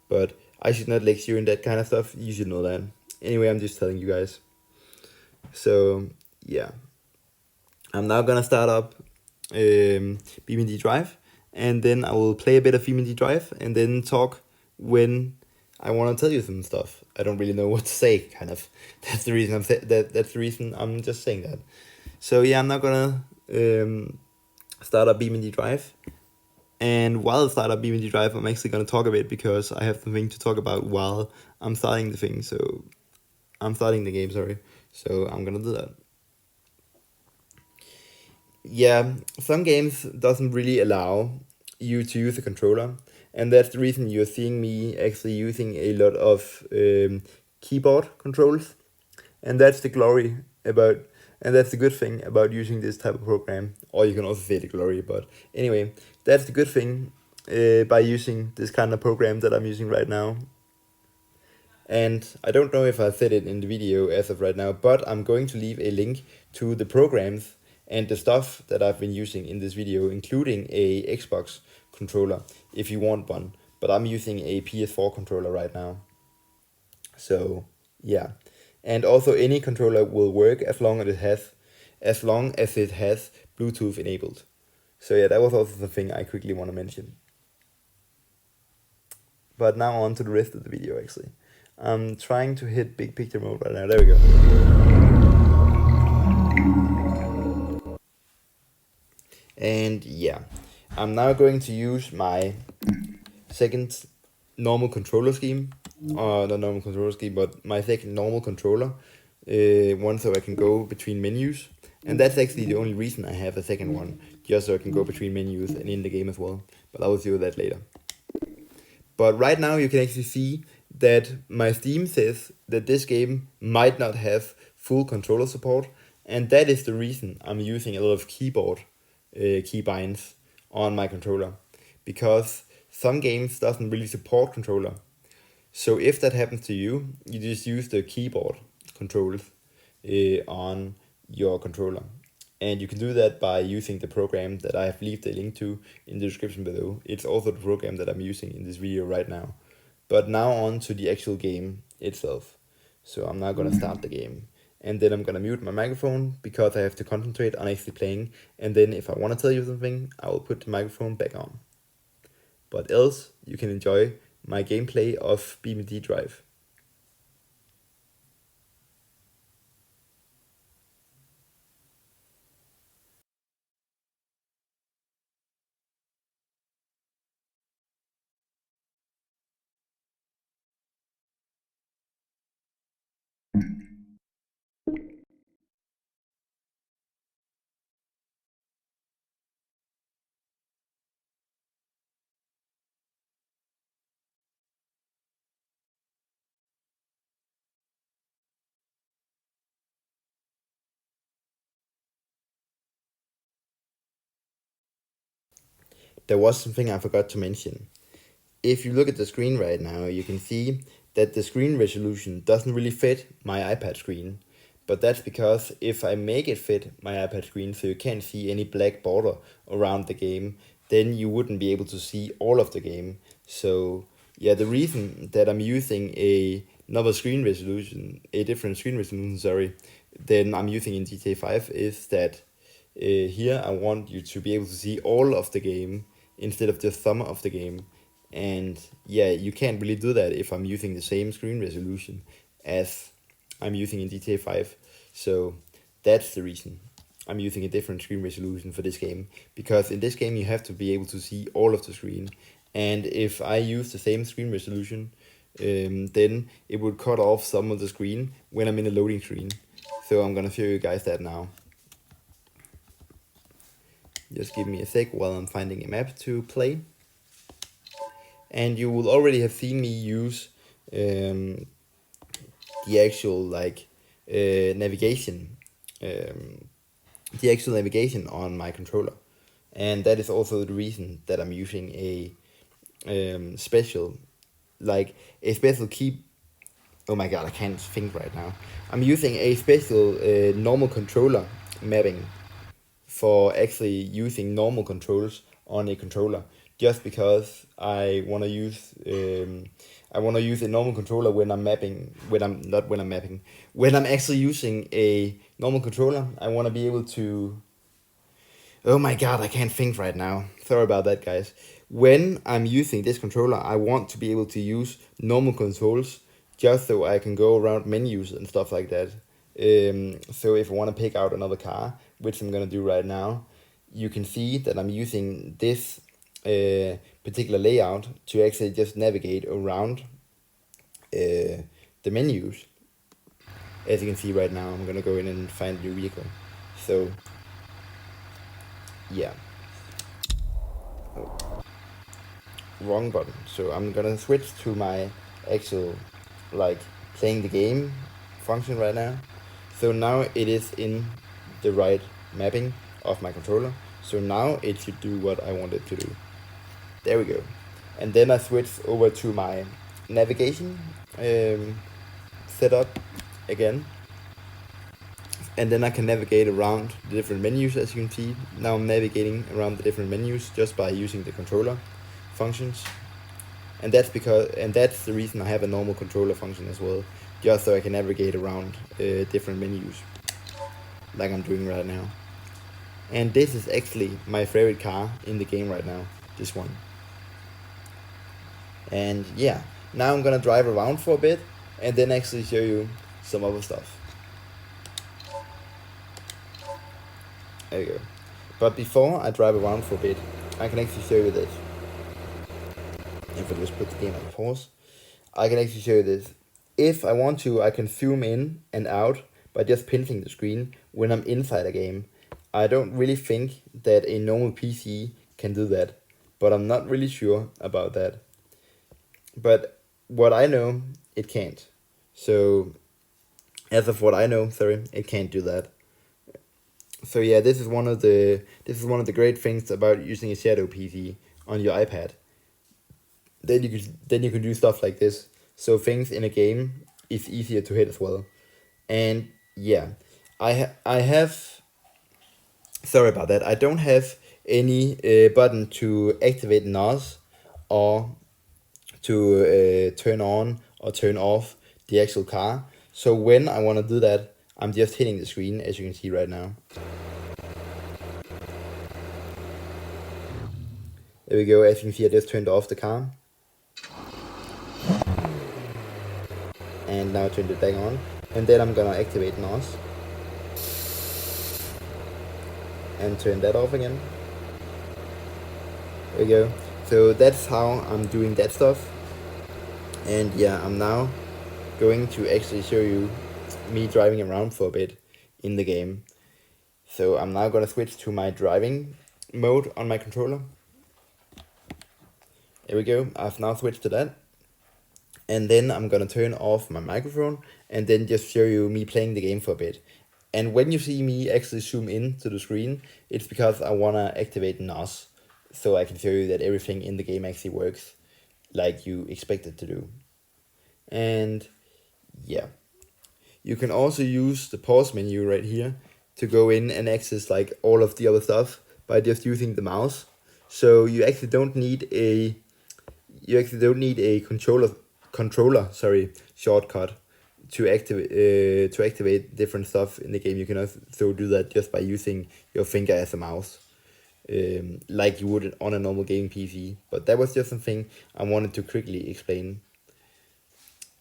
But I should not lecture you in that kind of stuff. You should know that. Anyway, I'm just telling you guys. So yeah, I'm now gonna start up BeamND Drive, and then I will play a bit of BeamND Drive and then talk when I want to tell you some stuff. I don't really know what to say, kind of. That's the reason that's the reason I'm just saying that. So yeah, I'm now gonna start up BeamND Drive, and while I start up BeamND Drive, I'm actually gonna talk a bit because I have something to talk about while I'm starting the thing. So I'm starting the game, sorry. So I'm gonna do that. Yeah, some games doesn't really allow you to use a controller, and that's the reason you're seeing me actually using a lot of keyboard controls, and that's the glory about, and that's the good thing about using this type of program, or you can also say the glory, but anyway, that's the good thing by using this kind of program that I'm using right now. And I don't know if I said it in the video as of right now, but I'm going to leave a link to the programs and the stuff that I've been using in this video, including a Xbox controller if you want one, but I'm using a PS4 controller right now. So yeah, and also any controller will work as long as it has Bluetooth enabled. So yeah, that was also the thing I quickly want to mention. But now on to the rest of the video actually. I'm trying to hit big picture mode right now. There we go. And yeah, I'm now going to use my second normal controller scheme. Not normal controller scheme, but my second normal controller. One so I can go between menus. And that's actually the only reason I have a second one. Just so I can go between menus and in the game as well. But I will do that later. But right now you can actually see that my Steam says that this game might not have full controller support, and that is the reason I'm using a lot of keyboard keybinds on my controller, because some games doesn't really support controller. So if that happens to you, you just use the keyboard controls on your controller. And you can do that by using the program that I have left a link to in the description below. It's also the program that I'm using in this video right now. But now on to the actual game itself. So I'm now gonna start the game. And then I'm gonna mute my microphone because I have to concentrate on actually playing. And then if I wanna tell you something, I will put the microphone back on. But else, you can enjoy my gameplay of BMD Drive. There was something I forgot to mention. If you look at the screen right now, you can see that the screen resolution doesn't really fit my iPad screen. But that's because if I make it fit my iPad screen so you can't see any black border around the game, then you wouldn't be able to see all of the game. So yeah, the reason that I'm using another screen resolution, a different screen resolution, than I'm using in GTA 5 is that here I want you to be able to see all of the game instead of just some of the game. And yeah, you can't really do that if I'm using the same screen resolution as I'm using in GTA 5. So that's the reason I'm using a different screen resolution for this game. Because in this game you have to be able to see all of the screen. And if I use the same screen resolution, then it would cut off some of the screen when I'm in a loading screen. So I'm gonna show you guys that now. Just give me a sec while I'm finding a map to play. And you will already have seen me use the actual navigation, on my controller, and that is also the reason that I'm using a special key. Oh my god, I can't think right now. I'm using a special normal controller mapping for actually using normal controls on a controller, just because I want to use a normal controller when I'm actually using a normal controller. I want to be able to. Oh my god, I can't think right now. Sorry about that, guys. When I'm using this controller, I want to be able to use normal controls just so I can go around menus and stuff like that. So if I want to pick out another car, which I'm gonna do right now, you can see that I'm using this particular layout to actually just navigate around the menus. As you can see right now, I'm gonna go in and find a new vehicle. So yeah. Oh. Wrong button. So I'm gonna switch to my actual playing the game function right now. So now it is in the right mapping of my controller. So now it should do what I want it to do. There we go. And then I switch over to my navigation setup again. And then I can navigate around the different menus, as you can see. Now I'm navigating around the different menus just by using the controller functions. And that's the reason I have a normal controller function as well, just so I can navigate around different menus, like I'm doing right now. And this is actually my favorite car in the game right now, this one. And yeah, now I'm gonna drive around for a bit and then actually show you some other stuff. There you go. But before I drive around for a bit, I can actually show you this. If I just put the game on pause, I can actually show you this. If I want to, I can zoom in and out by just pinching the screen when I'm inside a game. I don't really think that a normal PC can do that, but I'm not really sure about that. But what I know, it can't. So, as of what I know, it can't do that. So yeah, this is one of the great things about using a shadow PC on your iPad. Then you can do stuff like this. So things in a game is easier to hit as well. And yeah, I have, sorry about that. I don't have any button to activate NOS or to turn on or turn off the actual car. So when I want to do that, I'm just hitting the screen, as you can see right now. There we go. As you can see, I just turned off the car. And now turn it back on. And then I'm gonna activate NOS. And turn that off again. There we go. So that's how I'm doing that stuff. And yeah, I'm now going to actually show you me driving around for a bit in the game. So I'm now gonna switch to my driving mode on my controller. There we go. I've now switched to that. And then I'm gonna turn off my microphone and then just show you me playing the game for a bit. And when you see me actually zoom in to the screen, it's because I wanna activate NOS, so I can show you that everything in the game actually works like you expect it to do. And yeah, you can also use the pause menu right here to go in and access like all of the other stuff by just using the mouse. So you actually don't need a controller shortcut to activate different stuff in the game. You can also do that just by using your finger as a mouse, like you would on a normal gaming PC. But that was just something I wanted to quickly explain.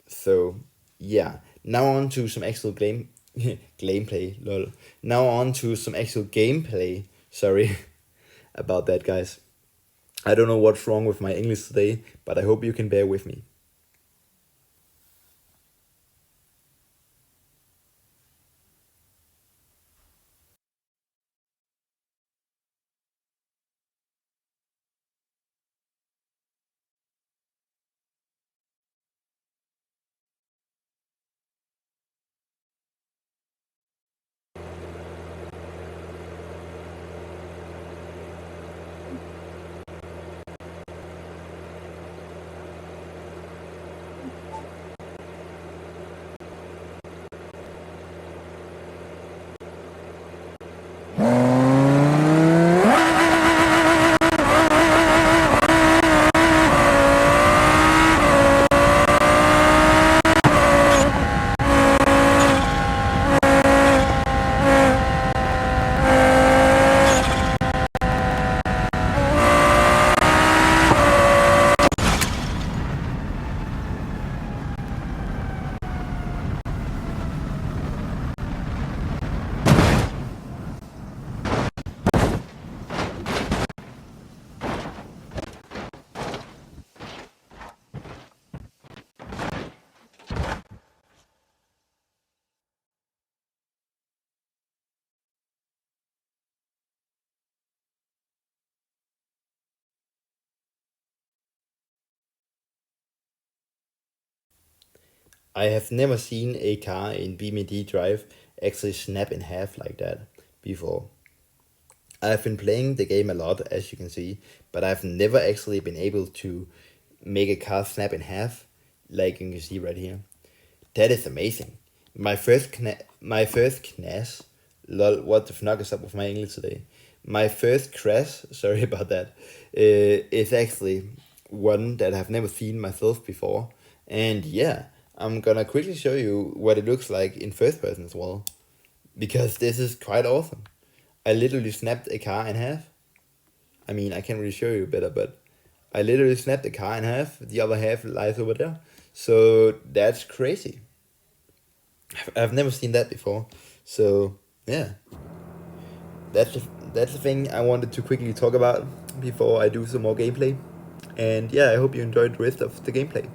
So yeah, now on to some actual gameplay. Lol. Now on to some actual gameplay. Sorry about that, guys. I don't know what's wrong with my English today, but I hope you can bear with me. I have never seen a car in BMD Drive actually snap in half like that before. I've been playing the game a lot, as you can see, but I've never actually been able to make a car snap in half, like you can see right here. That is amazing. My first crash, lol, what the fuck is up with my English today? My first crash, sorry about that, is actually one that I've never seen myself before. And yeah, I'm gonna quickly show you what it looks like in first person as well, because this is quite awesome. I literally snapped a car in half. I mean, I can't really show you better, but I literally snapped the car in half. The other half lies over there. So that's crazy. I've never seen that before. So yeah, that's the thing I wanted to quickly talk about before I do some more gameplay. And yeah, I hope you enjoyed the rest of the gameplay.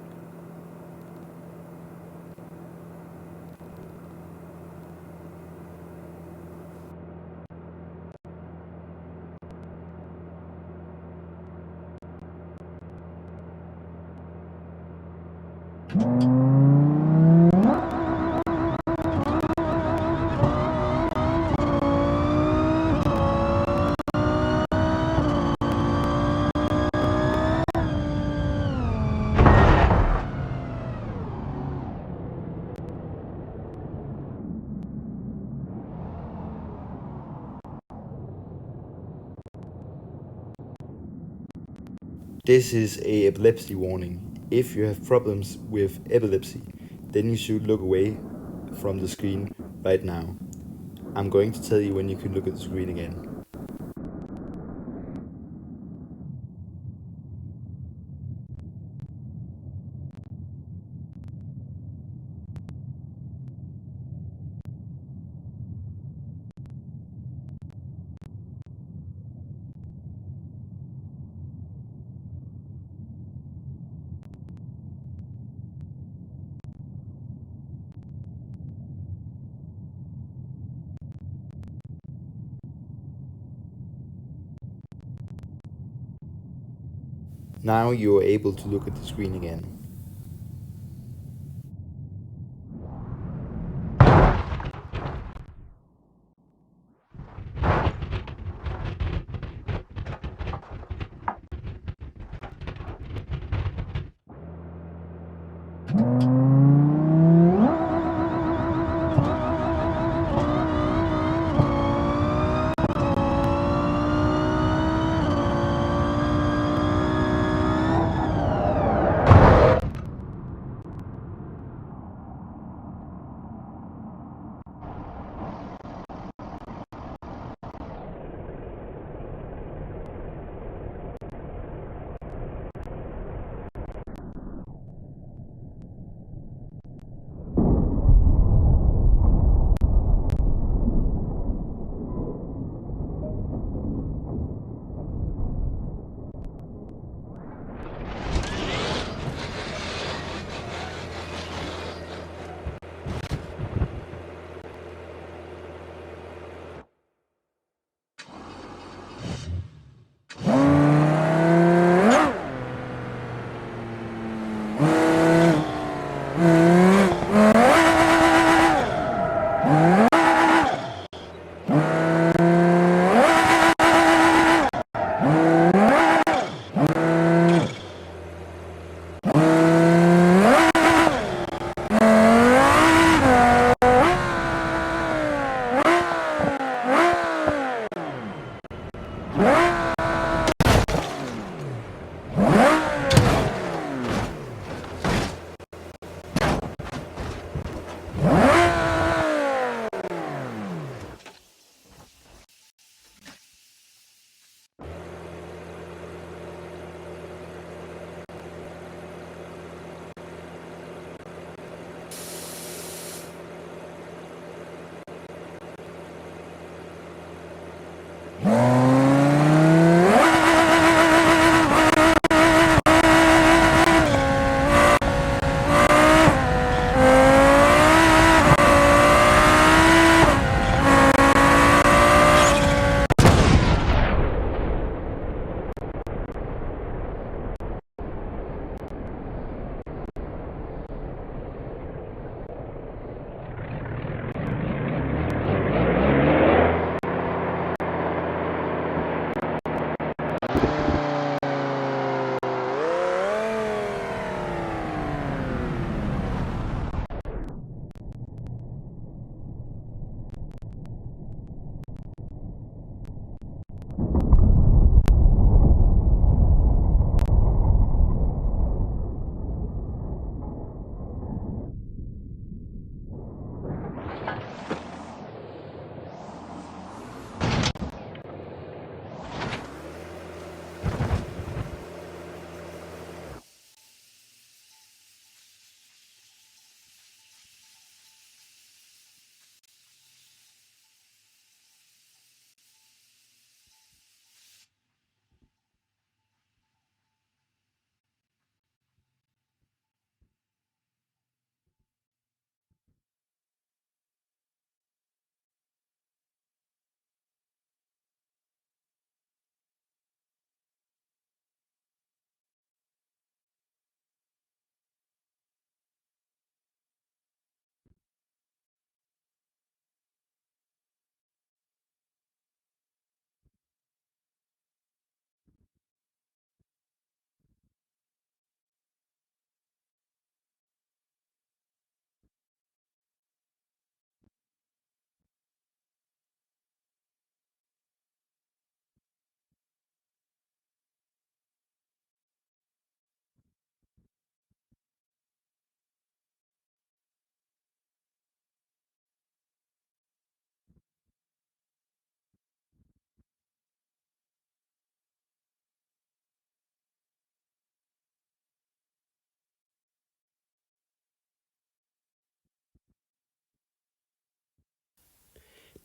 This is a epilepsy warning. If you have problems with epilepsy, then you should look away from the screen right now. I'm going to tell you when you can look at the screen again. Now you are able to look at the screen again.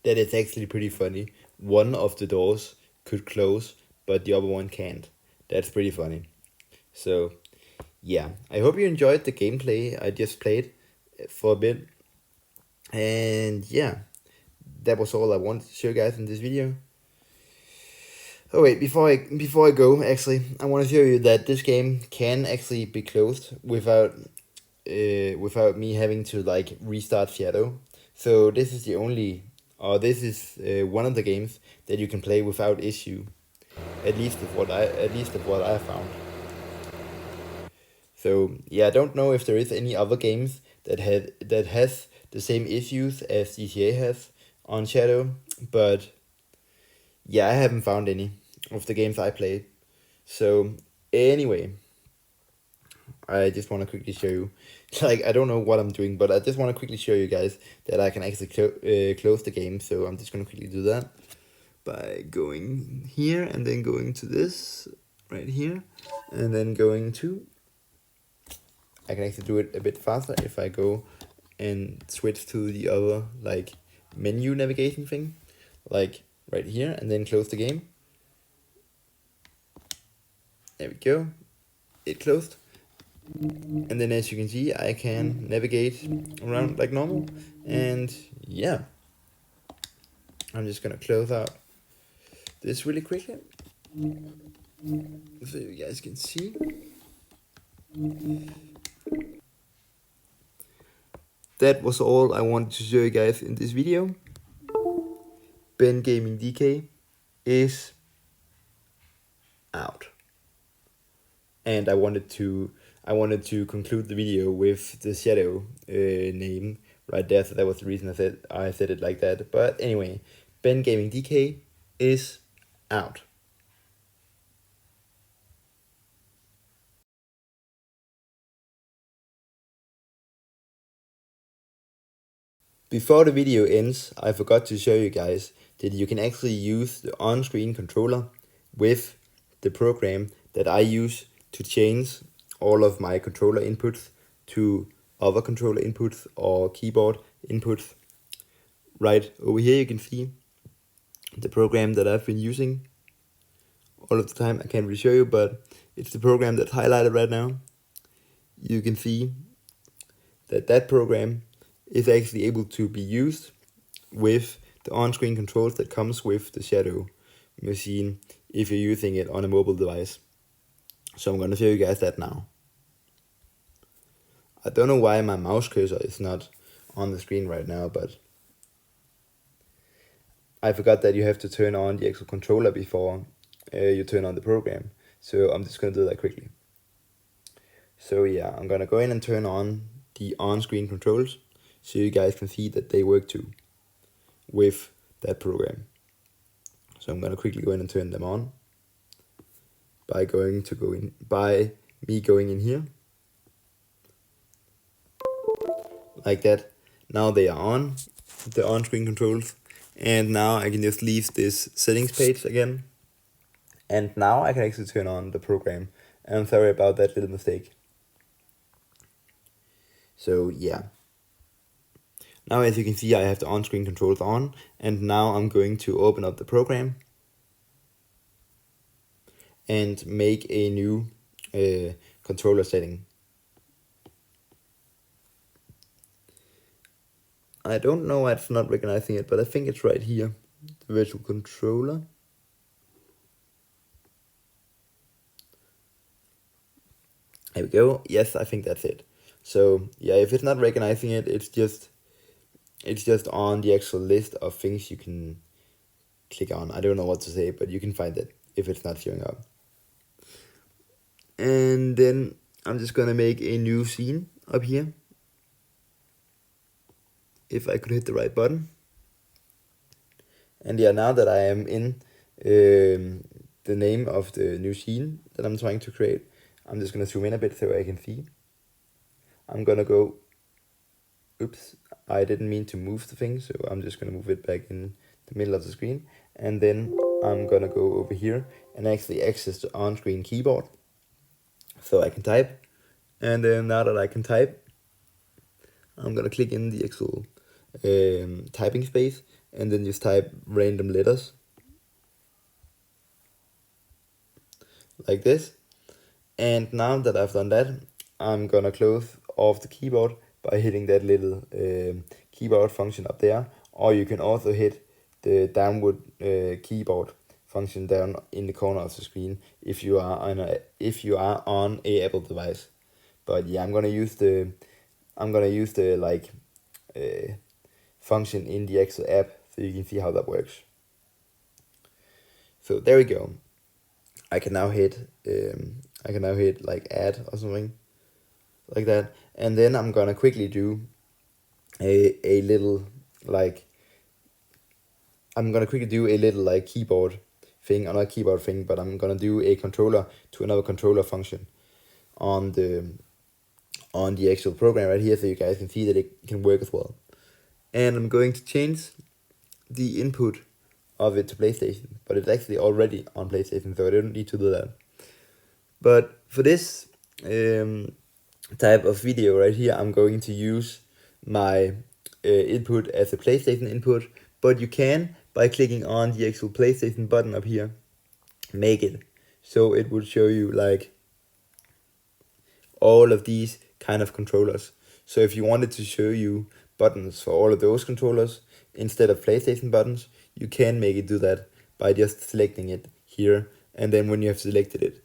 that is actually pretty funny. One of the doors could close, but the other one can't. That's pretty funny. So, yeah, I hope you enjoyed the gameplay I just played for a bit. And yeah, that was all I wanted to show you guys in this video. Oh wait, before I go, actually, I want to show you that this game can actually be closed without me having to like restart Shadow. So this is this is one of the games that you can play without issue. At least of what I found. So yeah, I don't know if there is any other games that has the same issues as GTA has on Shadow, but yeah, I haven't found any of the games I played. So anyway, I just want to quickly show you, like, I don't know what I'm doing, but I just want to quickly show you guys that I can actually close the game. So I'm just going to quickly do that by going here and then going to this right here and then going to, I can actually do it a bit faster if I go and switch to the other like menu navigation thing, like right here, and then close the game. There we go, it closed. And then as you can see, I can navigate around like normal. And yeah, I'm just gonna close out this really quickly so you guys can see. That was all I wanted to show you guys in this video. Ben Gaming DK is out. And I wanted to conclude the video with the Shadow name right there, so that was the reason I said it like that. But anyway, Ben Gaming DK is out. Before the video ends, I forgot to show you guys that you can actually use the on-screen controller with the program that I use to change all of my controller inputs to other controller inputs or keyboard inputs. Right over here you can see the program that I've been using all of the time. I can't really show you, but it's the program that's highlighted right now. You can see that program is actually able to be used with the on-screen controls that comes with the Shadow machine if you're using it on a mobile device. So I'm going to show you guys that now. I don't know why my mouse cursor is not on the screen right now, but I forgot that you have to turn on the actual controller before you turn on the program. So I'm just going to do that quickly. So yeah, I'm going to go in and turn on the on-screen controls so you guys can see that they work too with that program. So I'm going to quickly go in and turn them on by me going in here like that. Now they are on, the on-screen controls, and now I can just leave this settings page again, and now I can actually turn on the program. And I'm sorry about that little mistake. So yeah, now as you can see I have the on-screen controls on, and now I'm going to open up the program and make a new controller setting. I don't know why it's not recognizing it, but I think it's right here, the virtual controller. There we go. Yes, I think that's it. So yeah, if it's not recognizing it, it's just on the actual list of things you can click on. I don't know what to say, but you can find it if it's not showing up. And then I'm just gonna make a new scene up here. If I could hit the right button. And yeah, now that I am in the name of the new scene that I'm trying to create, I'm just gonna zoom in a bit so I can see. I'm gonna go, oops, I didn't mean to move the thing, so I'm just gonna move it back in the middle of the screen. And then I'm gonna go over here and actually access the on-screen keyboard so I can type. And then now that I can type, I'm gonna click in the actual typing space, and then just type random letters like this. And now that I've done that, I'm gonna close off the keyboard by hitting that little keyboard function up there, or you can also hit the downward keyboard function down in the corner of the screen if you are on a Apple device. But yeah, I'm gonna use the like function in the actual app so you can see how that works. So there we go. I can now hit like add or something like that, and then I'm gonna quickly do a little like keyboard thing, or not keyboard thing, but I'm gonna do a controller to another controller function on the actual program right here, so you guys can see that it can work as well. And I'm going to change the input of it to PlayStation, but it's actually already on PlayStation, so I don't need to do that. But for this type of video right here, I'm going to use my input as a PlayStation input, but you can, by clicking on the actual PlayStation button up here, make it so it would show you like all of these kind of controllers. So if you wanted to show you buttons for all of those controllers instead of PlayStation buttons, you can make it do that by just selecting it here, and then when you have selected it,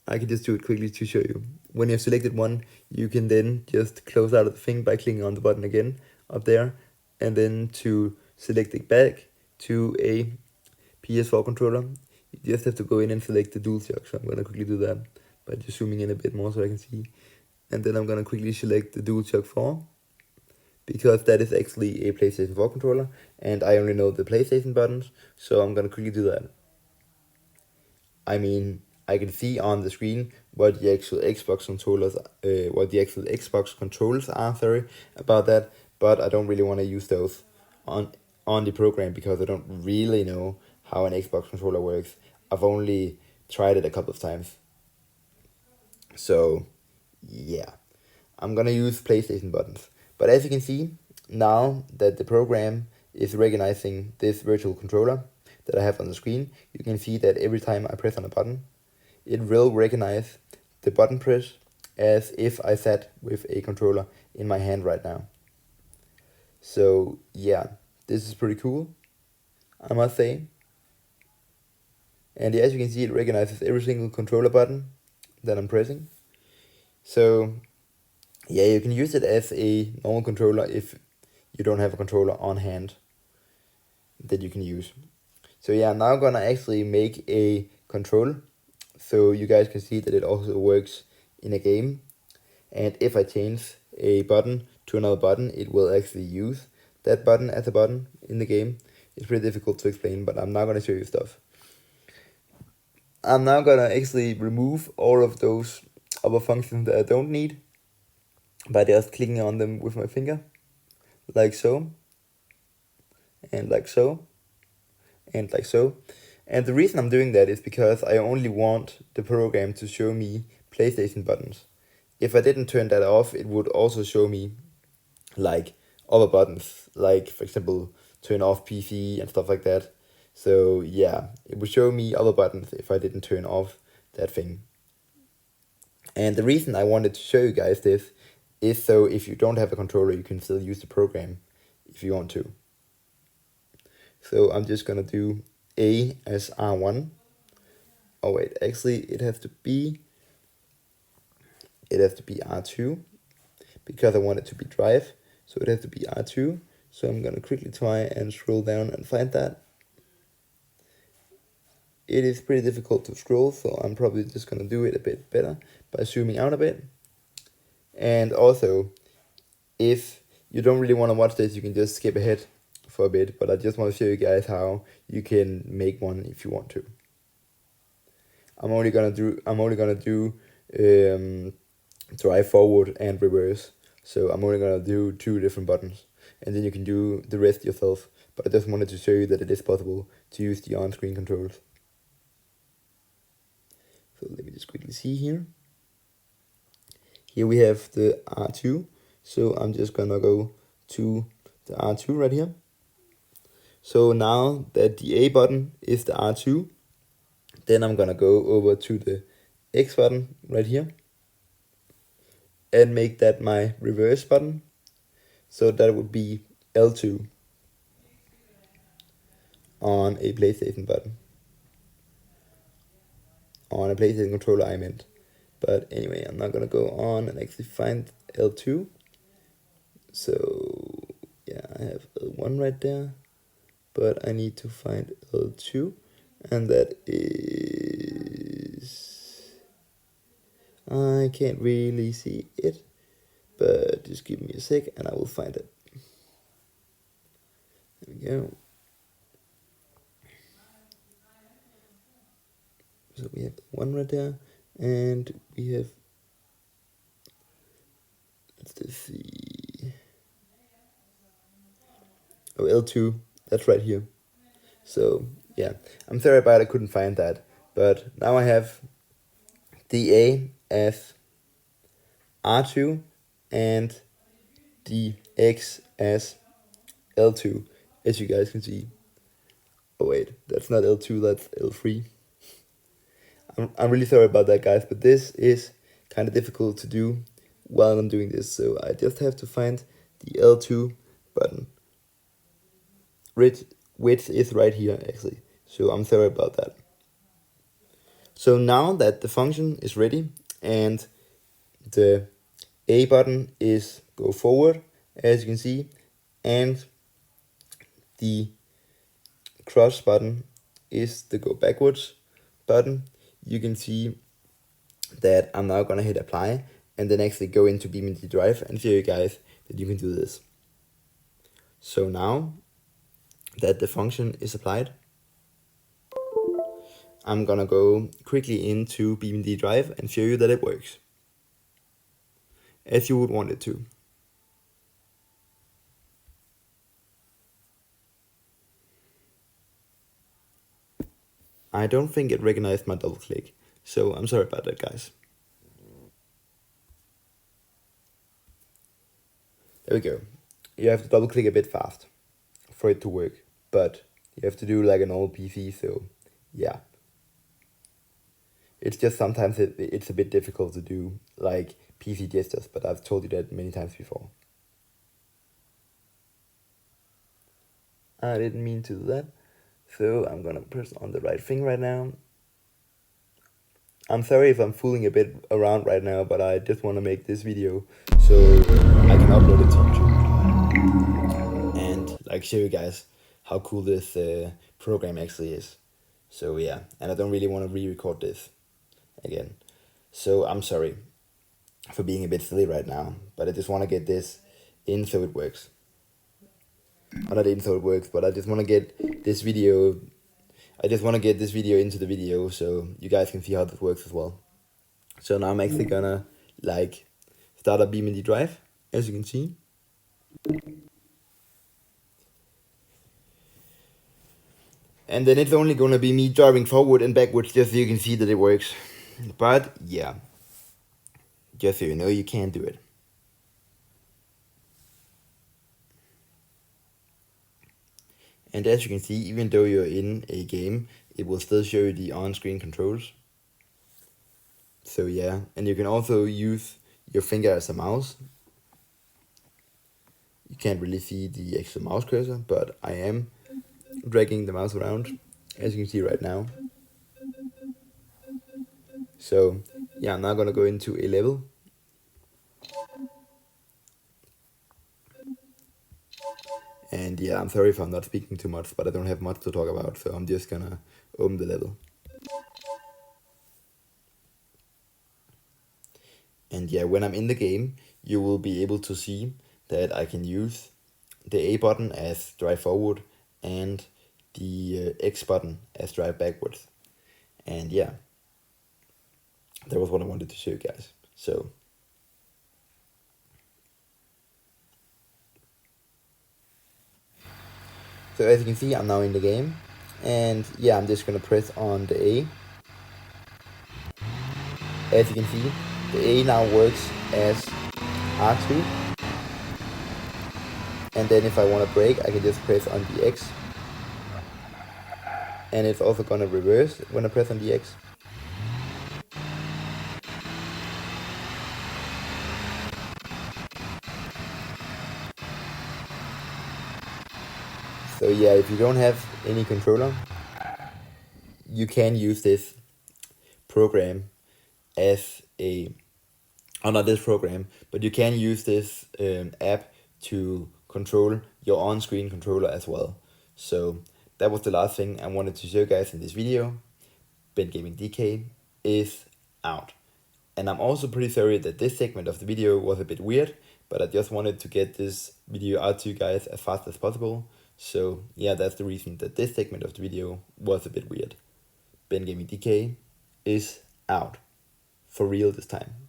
I can just do it quickly to show you. When you have selected one, you can then just close out of the thing by clicking on the button again up there, and then to select it back to a PS4 controller, you just have to go in and select the DualShock. So I'm gonna quickly do that by just zooming in a bit more so I can see. And then I'm gonna quickly select the DualShock 4, because that is actually a PlayStation 4 controller, and I only know the PlayStation buttons, so I'm gonna quickly do that. I mean, I can see on the screen what the actual Xbox controllers, are. Sorry about that, but I don't really want to use those on the program because I don't really know how an Xbox controller works. I've only tried it a couple of times. So yeah, I'm gonna use PlayStation buttons. But as you can see, now that the program is recognizing this virtual controller that I have on the screen, you can see that every time I press on a button, it will recognize the button press as if I sat with a controller in my hand right now. So yeah, this is pretty cool, I must say. And as you can see, it recognizes every single controller button that I'm pressing. So yeah, you can use it as a normal controller if you don't have a controller on hand that you can use. So yeah, I'm now gonna actually make a control so you guys can see that it also works in a game. And if I change a button to another button, it will actually use that button as a button in the game. It's pretty difficult to explain, but I'm now gonna show you stuff. I'm now gonna actually remove all of those other functions that I don't need by just clicking on them with my finger, like so, and like so, and like so. And the reason I'm doing that is because I only want the program to show me PlayStation buttons. If I didn't turn that off, it would also show me like other buttons, like for example, turn off PC and stuff like that. So yeah, it would show me other buttons if I didn't turn off that thing. And the reason I wanted to show you guys this is so if you don't have a controller, you can still use the program if you want to. So I'm just gonna do A as R1. Oh wait, actually it has to be R2 because I want it to be drive. So it has to be R2. So I'm gonna quickly try and scroll down and find that. It is pretty difficult to scroll, so I'm probably just gonna do it a bit better by zooming out a bit. And also, if you don't really want to watch this, you can just skip ahead for a bit, but I just want to show you guys how you can make one if you want to. I'm only gonna do drive forward and reverse, so I'm only gonna do 2 different buttons, and then you can do the rest yourself. But I just wanted to show you that it is possible to use the on-screen controls. So let me just quickly see here. Here we have the R2, so I'm just gonna go to the R2 right here. So now that the A button is the R2, then I'm gonna go over to the X button right here and make that my reverse button. So that would be L2 on a PlayStation button. On a PlayStation controller, I meant. But anyway, I'm not gonna go on and actually find L2. So yeah, I have L1 right there, but I need to find L2, and that is, I can't really see it, but just give me a sec and I will find it. There we go. So we have one right there, and we have, let's see, oh, L2, that's right here. So yeah, I'm sorry about I couldn't find that, but now I have DA as R2 and DX as L2, as you guys can see. Oh wait, that's not L2, that's L3. I'm really sorry about that, guys, but this is kind of difficult to do while I'm doing this, so I just have to find the L2 button, which is right here actually, so I'm sorry about that. So now that the function is ready and the A button is go forward, as you can see, and the cross button is the go backwards button, you can see that I'm now gonna hit apply and then actually go into BeamNG Drive and show you guys that you can do this. So now that the function is applied, I'm gonna go quickly into BeamNG Drive and show you that it works as you would want it to. I don't think it recognized my double click, so I'm sorry about that, guys. There we go. You have to double click a bit fast for it to work, but you have to do like an old PC, so yeah. It's just sometimes it's a bit difficult to do like PC gestures, but I've told you that many times before. I didn't mean to do that, so I'm gonna press on the right thing right now. I'm sorry if I'm fooling a bit around right now, but I just want to make this video so I can upload it to YouTube and like show you guys how cool this program actually is. So yeah, and I don't really want to re-record this again. So I'm sorry for being a bit silly right now, but I just want to get this in so it works. Or not in so it works, but I just want to get this video. I just want to get this video into the video so you guys can see how this works as well. So now I'm actually gonna like start up BeamNG Drive, as you can see. And then it's only gonna be me driving forward and backwards just so you can see that it works. But yeah, just so you know, you can't do it. And as you can see, even though you're in a game, it will still show you the on-screen controls. So yeah, and you can also use your finger as a mouse. You can't really see the actual mouse cursor, but I am dragging the mouse around, as you can see right now. So yeah, I'm now gonna go into a level. And yeah, I'm sorry if I'm not speaking too much, but I don't have much to talk about, so I'm just gonna open the level. And yeah, when I'm in the game, you will be able to see that I can use the A button as drive forward and the X button as drive backwards. And yeah, that was what I wanted to show you guys. So as you can see, I'm now in the game, and yeah, I'm just gonna press on the A. As you can see, the A now works as R2, and then if I want to brake, I can just press on the X and it's also gonna reverse when I press on the X. So yeah, if you don't have any controller, you can use this program as a, or not this program, but you can use this app to control your on-screen controller as well. So that was the last thing I wanted to show you guys in this video. Ben Gaming DK is out. And I'm also pretty sorry that this segment of the video was a bit weird, but I just wanted to get this video out to you guys as fast as possible. So yeah, that's the reason that this segment of the video was a bit weird. Ben Gaming DK is out. For real this time.